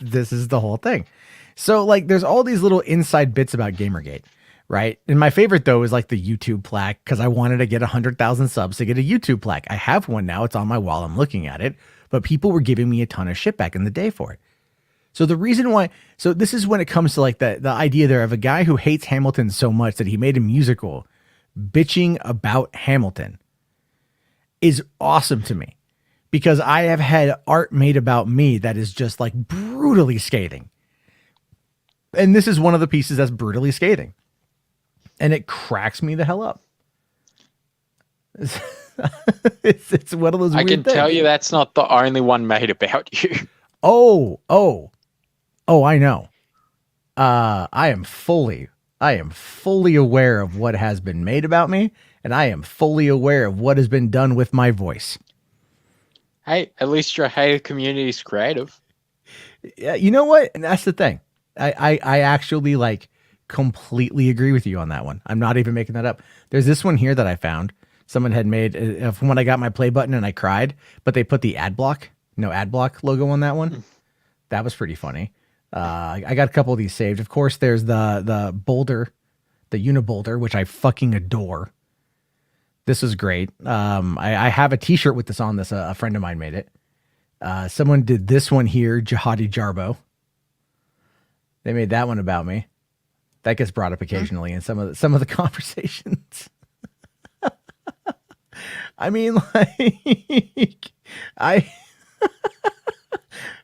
this is the whole thing. So like, there's all these little inside bits about Gamergate. Right. And my favorite, though, is like the YouTube plaque, because I wanted to get 100,000 subs to get a YouTube plaque. I have one now. It's on my wall. I'm looking at it. But people were giving me a ton of shit back in the day for it. So the reason why. So this is when it comes to like the idea there of a guy who hates Hamilton so much that he made a musical bitching about Hamilton is awesome to me, because I have had art made about me that is just like brutally scathing. And this is one of the pieces that's brutally scathing. And it cracks me the hell up. It's one of those I weird can things. tell you that's not the only one made about you. Oh, I know. I am fully I am fully aware of what has been made about me, and I am fully aware of what has been done with my voice. Hey, at least your hater community is creative. Yeah, you know what? And that's the thing. I actually like completely agree with you on that one. I'm not even making that up. There's this one here that I found. Someone had made from when I got my play button and I cried, but they put the ad block logo on that one. That was pretty funny. I got a couple of these saved. Of course, there's the boulder, the Uniboulder, which I fucking adore. This is great. I have a T-shirt with this on. This a friend of mine made it. Someone did this one here, Jihadi Jarbo. They made that one about me. That gets brought up occasionally in some of the conversations. I mean, like,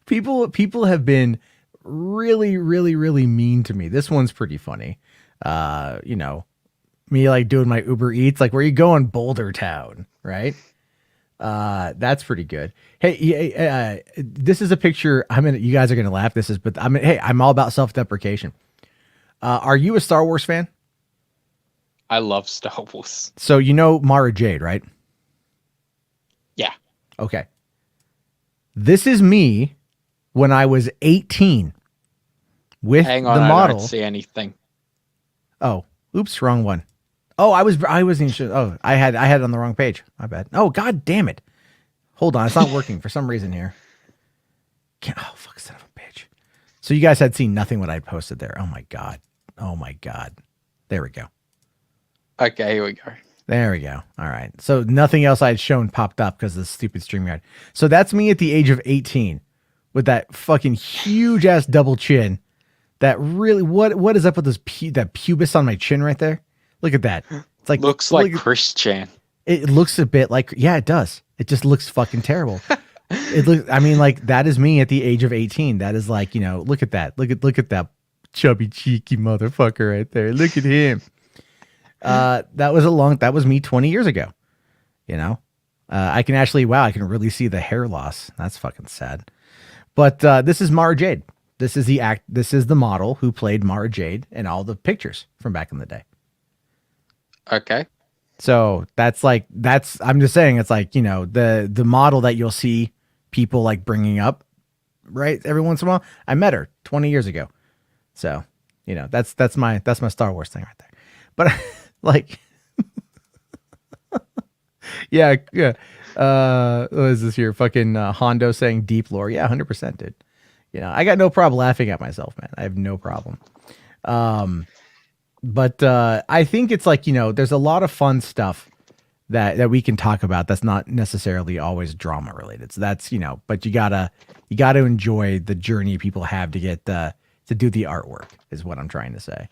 people have been really, really, really mean to me. This one's pretty funny. You know, me like doing my Uber Eats, like, where you going, Boulder Town, right? That's pretty good. Hey, this is a picture. You guys are gonna laugh. Hey, I'm all about self-deprecation. Are you a Star Wars fan? I love Star Wars. So you know Mara Jade, right? Yeah. Okay. This is me when I was 18 with Hang on, the I model. don't see anything. Oh, oops, wrong one. Oh, I wasn't sure. Oh, I had it on the wrong page. My bad. Oh, god damn it. Hold on, it's not working for some reason here. Oh, fuck, son of a bitch. So you guys had seen nothing what I posted there. Oh my god. Oh my god. There we go. Okay, here we go. There we go. All right. So nothing else I had shown popped up because of the stupid StreamYard. So that's me at the age of 18 with that fucking huge ass double chin. That really, what is up with that pubis on my chin right there? Look at that. It's like Looks like Chris Chan. It looks a bit like, yeah, it does. It just looks fucking terrible. I mean, like, that is me at the age of 18. That is like, you know, look at that. Look at that chubby cheeky motherfucker right there. Look at him. That was me 20 years ago. You know, I can really see the hair loss. That's fucking sad. But this is Mara Jade. This is the model who played Mara Jade in all the pictures from back in the day. Okay. So I'm just saying, it's like, you know, the model that you'll see people like bringing up, right? Every once in a while. I met her 20 years ago. So, you know, that's my Star Wars thing right there. But like, yeah. What is this here? Fucking Hondo saying deep lore. Yeah, 100%, dude. You know, I got no problem laughing at myself, man. I have no problem. But I think it's like, you know, there's a lot of fun stuff that we can talk about that's not necessarily always drama related. So that's, you know, but you gotta enjoy the journey people have to get to do the artwork is what I'm trying to say.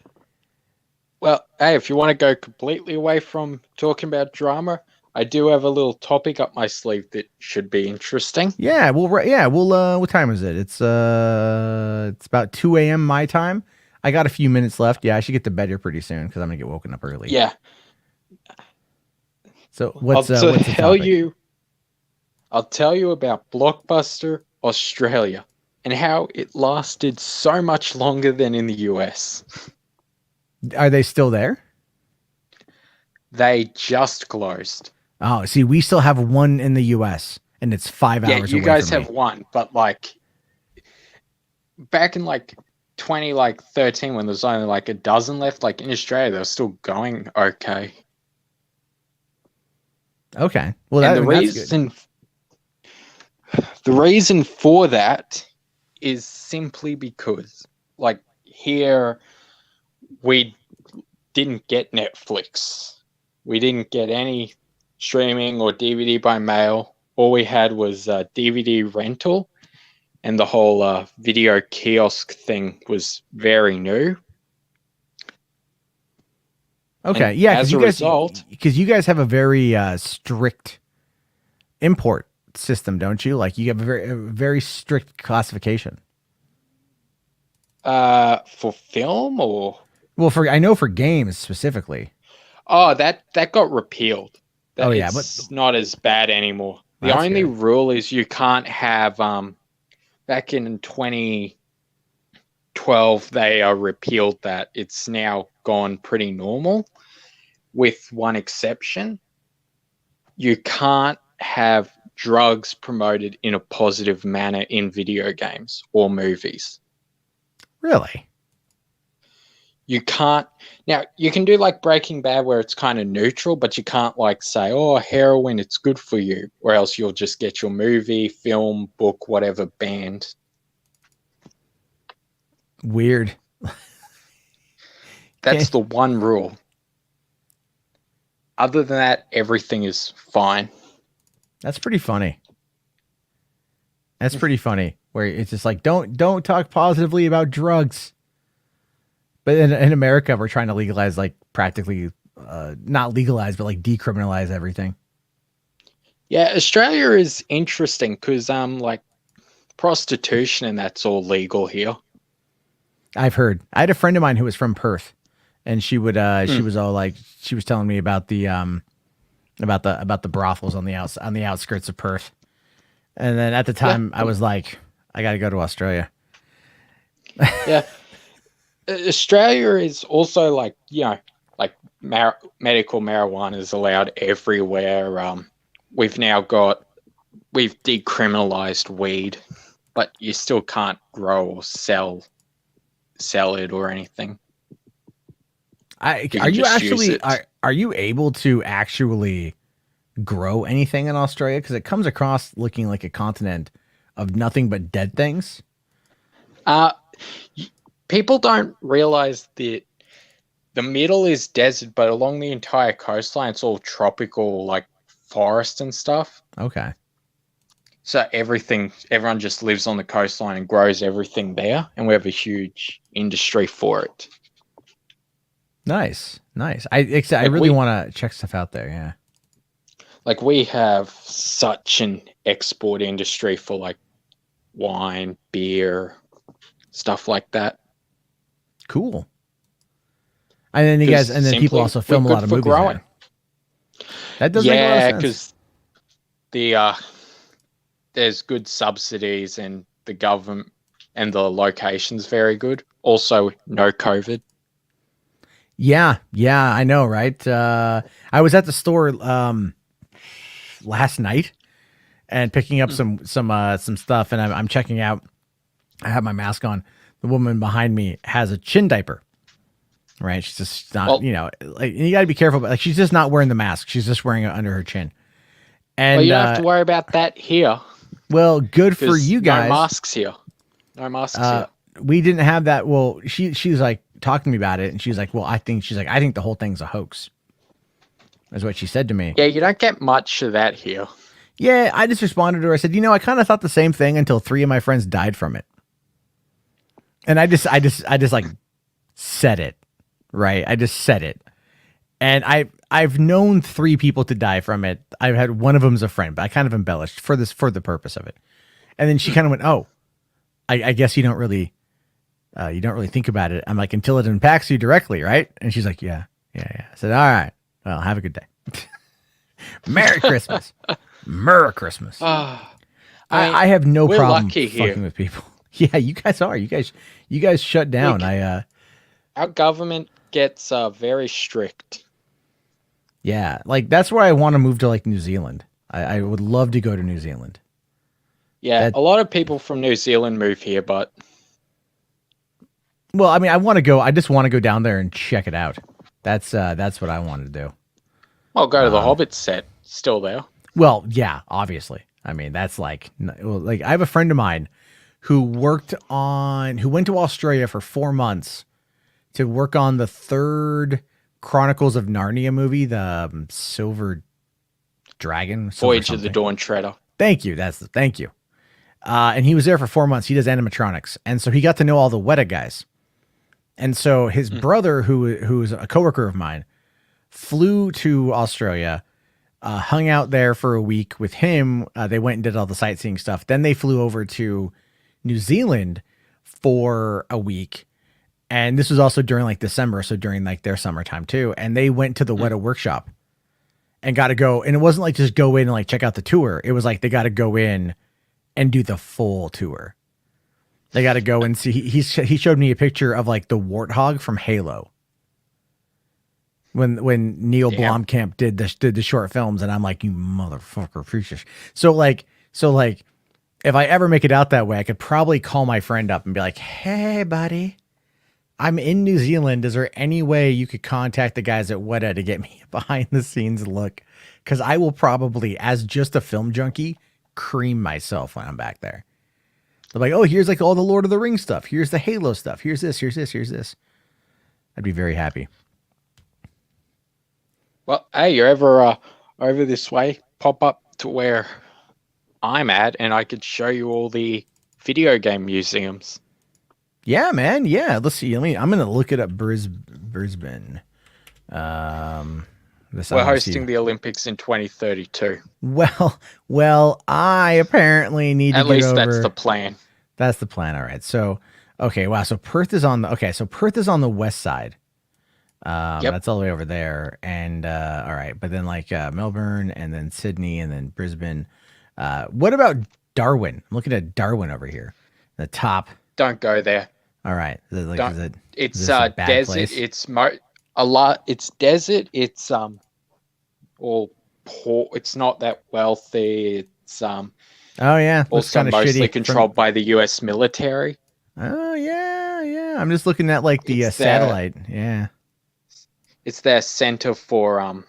Well, hey, if you want to go completely away from talking about drama, I do have a little topic up my sleeve that should be interesting. Yeah, we'll what time is it? It's about 2 a.m. my time. I got a few minutes left. Yeah, I should get to bed here pretty soon because I'm gonna get woken up early. Yeah. So what's the I'll tell you about Blockbuster Australia and how it lasted so much longer than in the US. Are they still there? They just closed. Oh, see, we still have one in the US and it's 5 hours away. Yeah, you guys from have me. one, but like back in like 2013 when there's only like a dozen left, like in Australia they're still going okay. Okay. Well, And the reason for that is simply because, like, here we didn't get Netflix. We didn't get any streaming or DVD by mail. All we had was DVD rental, and the whole video kiosk thing was very new. Okay, And yeah, as a result, because you guys have a very strict import system, don't you? Like, you have a very strict classification. for film or Well, I know for games specifically. that got repealed. Oh, yeah, It's not as bad anymore. The That's only good. rule is you can't have back in 2012 they repealed that. It's now gone pretty normal, with one exception. You can't have drugs promoted in a positive manner in video games or movies. Really? You can't. Now, you can do like Breaking Bad where it's kind of neutral, but you can't like say, oh, heroin, it's good for you, or else you'll just get your movie, film, book, whatever banned. Weird. That's Okay. the one rule. Other than that, everything is fine. That's pretty funny. That's pretty funny. Where it's just like, don't talk positively about drugs. But in America, we're trying to legalize, like, practically, not legalize, but like decriminalize everything. Yeah, Australia is interesting because like prostitution and that's all legal here. I've heard. I had a friend of mine who was from Perth, and she would she was all like, she was telling me about the brothels on the outskirts of Perth. And then at the time, I was like, I got to go to Australia. Yeah. Australia is also like, you know, like medical marijuana is allowed everywhere. We've decriminalized weed, but you still can't grow or sell it or anything. Are can you just use actually it. are you able to actually grow anything in Australia? Because it comes across looking like a continent of nothing but dead things. People don't realize that the middle is desert, but along the entire coastline, it's all tropical, like forest and stuff. Okay. So everyone just lives on the coastline and grows everything there, and we have a huge industry for it. Nice. I really want to check stuff out there. Yeah. Like we have such an export industry for like wine, beer, stuff like that. Cool. And then people Simply, also film a we're lot of good for movies growing. there. That does make a lot Yeah, of sense. because there's good subsidies and the government and the location's very good. Also, no COVID. Yeah, I know, right? I was at the store last night and picking up some stuff, and I'm checking out. I have my mask on. The woman behind me has a chin diaper. Right? She's just not, like, you got to be careful, but like she's just not wearing the mask. She's just wearing it under her chin. And Well, you don't have to worry about that here. well, good for 'cause you guys. No masks here. No masks here. We didn't have that. Well, she's like talking to me about it, and she's like, well, I think the whole thing's a hoax. Is what she said to me. Yeah, you don't get much of that here. Yeah, I just responded to her. I said, I kind of thought the same thing until 3 of my friends died from it. And I just like said it, right? I just said it. And I've known 3 people to die from it. I've had one of them's a friend, but I kind of embellished for the purpose of it. And then she kind of went, "Oh, I guess you don't really think about it." I'm like, "Until it impacts you directly, right?" And she's like, "Yeah." I said, "All right. Well, have a good day. Merry Christmas. Merry Christmas." I have no we're problem lucky fucking here. with people. Yeah, you guys are. You guys shut down. Our government gets very strict. Yeah, like that's where I want to move to, like New Zealand. I would love to go to New Zealand. Yeah, a lot of people from New Zealand move here, but Well, I mean, I just want to go down there and check it out. That's what I want to do. I'll go to the Hobbit set. Still there. Well, yeah, obviously. I mean, that's like I have a friend of mine who went to Australia for 4 months to work on the 3rd Chronicles of Narnia movie, the Silver Dragon. Voyage of the Dawn Treader. Thank you. Thank you. And he was there for 4 months. He does animatronics. And so he got to know all the Weta guys. And so his brother, who is a coworker of mine, flew to Australia, hung out there for a week with him. They went and did all the sightseeing stuff. Then they flew over to New Zealand for a week. And this was also during like December, so during like their summertime too. And they went to the Weta workshop and got to go. And it wasn't like just go in and like check out the tour. It was like they got to go in and do the full tour. They got to go and see. He showed me a picture of like the warthog from Halo. when Neil Damn. Blomkamp did the short films, and I'm like, you motherfucker, preacher. So like if I ever make it out that way, I could probably call my friend up and be like, hey buddy, I'm in New Zealand. Is there any way you could contact the guys at Weta to get me a behind the scenes look? Because I will probably, as just a film junkie, cream myself when I'm back there. They're like, oh, here's like all the Lord of the Rings stuff. Here's the Halo stuff. Here's this, here's this, here's this. I'd be very happy. Well, hey, you're ever over this way, pop up to where I'm at, and I could show you all the video game museums. Yeah, man. Yeah. Let's see. I'm going to look it up. Brisbane. We're hosting the Olympics in 2032. Well, I apparently need to At get least over. that's the plan. That's the plan. All right. So, okay. Wow. So Perth is on the west side. Yep. That's all the way over there. And, all right. But then like, Melbourne and then Sydney and then Brisbane. What about Darwin? I'm looking at Darwin over here. The top. Don't go there. All right. Is It's this a bad desert. place? It's a lot. It's desert. It's all poor. It's not that wealthy. It's Oh yeah. Looks also kinda mostly shitty controlled by the U.S. military. Oh yeah, yeah. I'm just looking at like the It's satellite. Yeah. It's their center for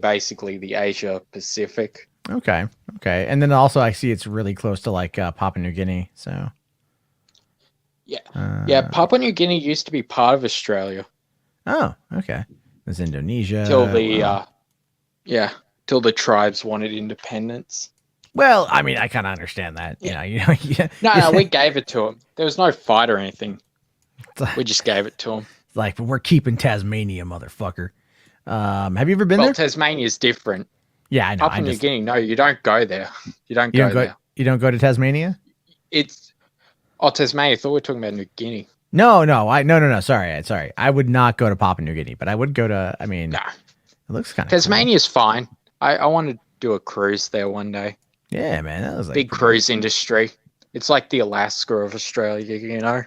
basically the Asia Pacific. Okay. Okay. And then also I see it's really close to like Papua New Guinea. So. Yeah. Yeah. Papua New Guinea used to be part of Australia Oh. Okay. There's Indonesia. till the wow. till the tribes wanted independence. Well, I mean, I kind of understand that. Yeah. You know. Yeah. No, we gave it to them. There was no fight or anything. It's We just gave it to them. like we're keeping Tasmania, motherfucker. Have you ever been Well, there? Tasmania's different. Yeah, I know. Papua New Guinea, no, you don't go there. You don't You go don't go. there. You don't go to Tasmania. It's Tasmania. I thought we were talking about New Guinea. No. No. Sorry. I would not go to Papua New Guinea, but I would go to. I mean, Nah, it looks kind of Tasmania's fine. I want to do a cruise there one day. Cool. Yeah, man. That was like Big cruise industry. It's like the Alaska of Australia, you know.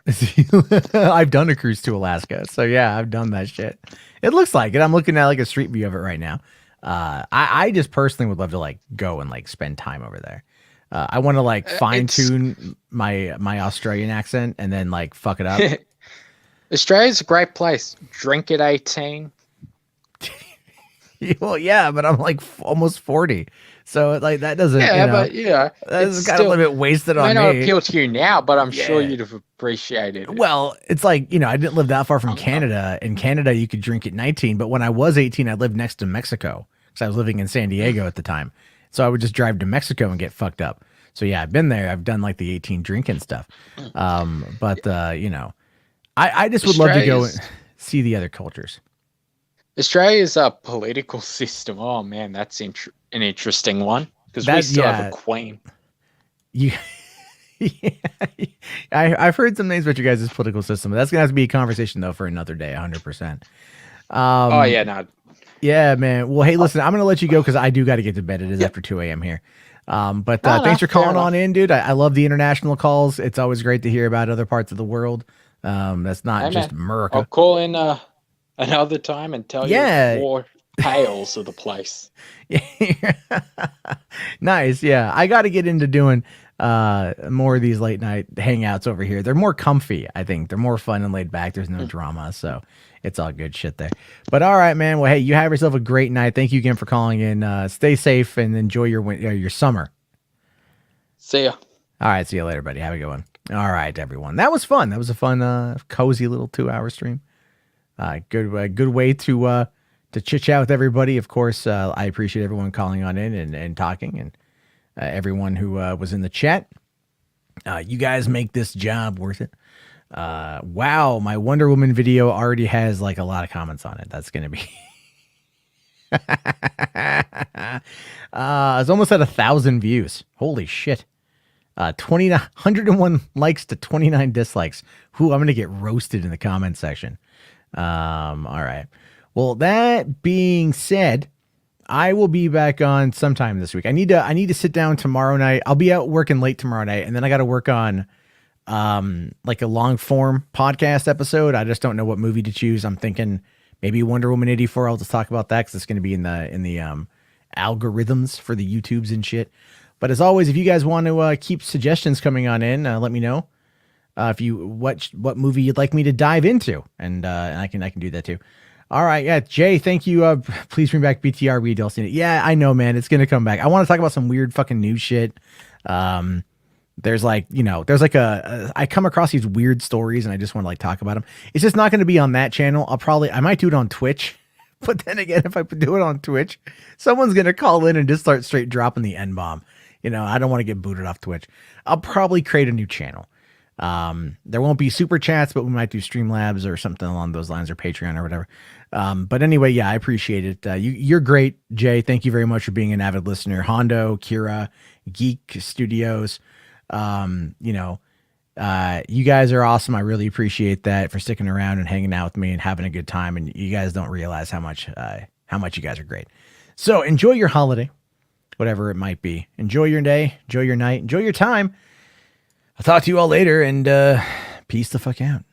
I've done a cruise to Alaska, so yeah, I've done that shit. It looks like it. I'm looking at like a street view of it right now. I just personally would love to like go and like spend time over there. I want to like fine tune my Australian accent and then like fuck it up. Australia's a great place. Drink at 18. Well, yeah, but I'm like almost 40, so like that doesn't. Yeah, you know, but yeah, that's it's kind of a still- little bit wasted It may on not me. appeal to you now, but I'm sure Yeah. you'd have appreciated it. Well, it's like, I didn't live that far from Canada. In Canada, you could drink at 19, but when I was 18, I lived next to Mexico because I was living in San Diego at the time. So I would just drive to Mexico and get fucked up. So yeah, I've been there. I've done like the 18 drinking stuff. But I just would love to go and Australia's- see the other cultures. Australia's political system. Oh man, that's an interesting one because we That- still have yeah. a queen. You, yeah, I've heard some things about your guys' political system. That's gonna have to be a conversation though for another day, 100%. Oh yeah, no. Yeah, man. Well, hey, listen, I'm gonna let you go because I do got to get to bed. It is after 2 a.m. here. But No, thanks for fair calling on enough. in, dude. I love the international calls. It's always great to hear about other parts of the world. That's not Hey, just man, America. I'll call in another time and tell Yeah. you more tales of the place. Nice. Yeah. I got to get into doing more of these late night hangouts over here. They're more comfy, I think. They're more fun and laid back. There's no drama. So it's all good shit there. But all right, man. Well, hey, you have yourself a great night. Thank you again for calling in. Stay safe and enjoy your summer. See ya. All right. See you later, buddy. Have a good one. All right, everyone. That was fun. That was a fun, cozy little 2-hour stream. Good way to chit chat with everybody. Of course, I appreciate everyone calling on in and talking, and everyone who was in the chat. You guys make this job worth it. Wow, my Wonder Woman video already has like a lot of comments on it. That's gonna be. It's almost at 1,000 views. Holy shit. 101 likes to 29 dislikes. Who I'm gonna get roasted in the comment section. All right. Well, that being said, I will be back on sometime this week. I need to sit down tomorrow night. I'll be out working late tomorrow night, and then I got to work on like a long form podcast episode. I just don't know what movie to choose. I'm thinking Maybe Wonder Woman 84. I'll just talk about that because it's going to be in the algorithms for the YouTubes and shit. But as always, if you guys want to keep suggestions coming on in, let me know. If you what movie you'd like me to dive into, and I can do that too. All right, yeah, Jay, thank you. Please bring back BTR Reed Dulcina. Yeah, I know, man, it's gonna come back. I want to talk about some weird fucking news shit. There's like I come across these weird stories, and I just want to like talk about them. It's just not going to be on that channel. I might do it on Twitch, but then again, if I do it on Twitch, someone's gonna call in and just start straight dropping the N-bomb. I don't want to get booted off Twitch. I'll probably create a new channel. There won't be super chats, but we might do Streamlabs or something along those lines, or Patreon or whatever. But anyway, yeah, I appreciate it. You're great, Jay. Thank you very much for being an avid listener. Hondo, Kira, Geek Studios. You guys are awesome. I really appreciate that for sticking around and hanging out with me and having a good time. And you guys don't realize how much you guys are great. So enjoy your holiday, whatever it might be. Enjoy your day, enjoy your night, enjoy your time. I'll talk to you all later, and peace the fuck out.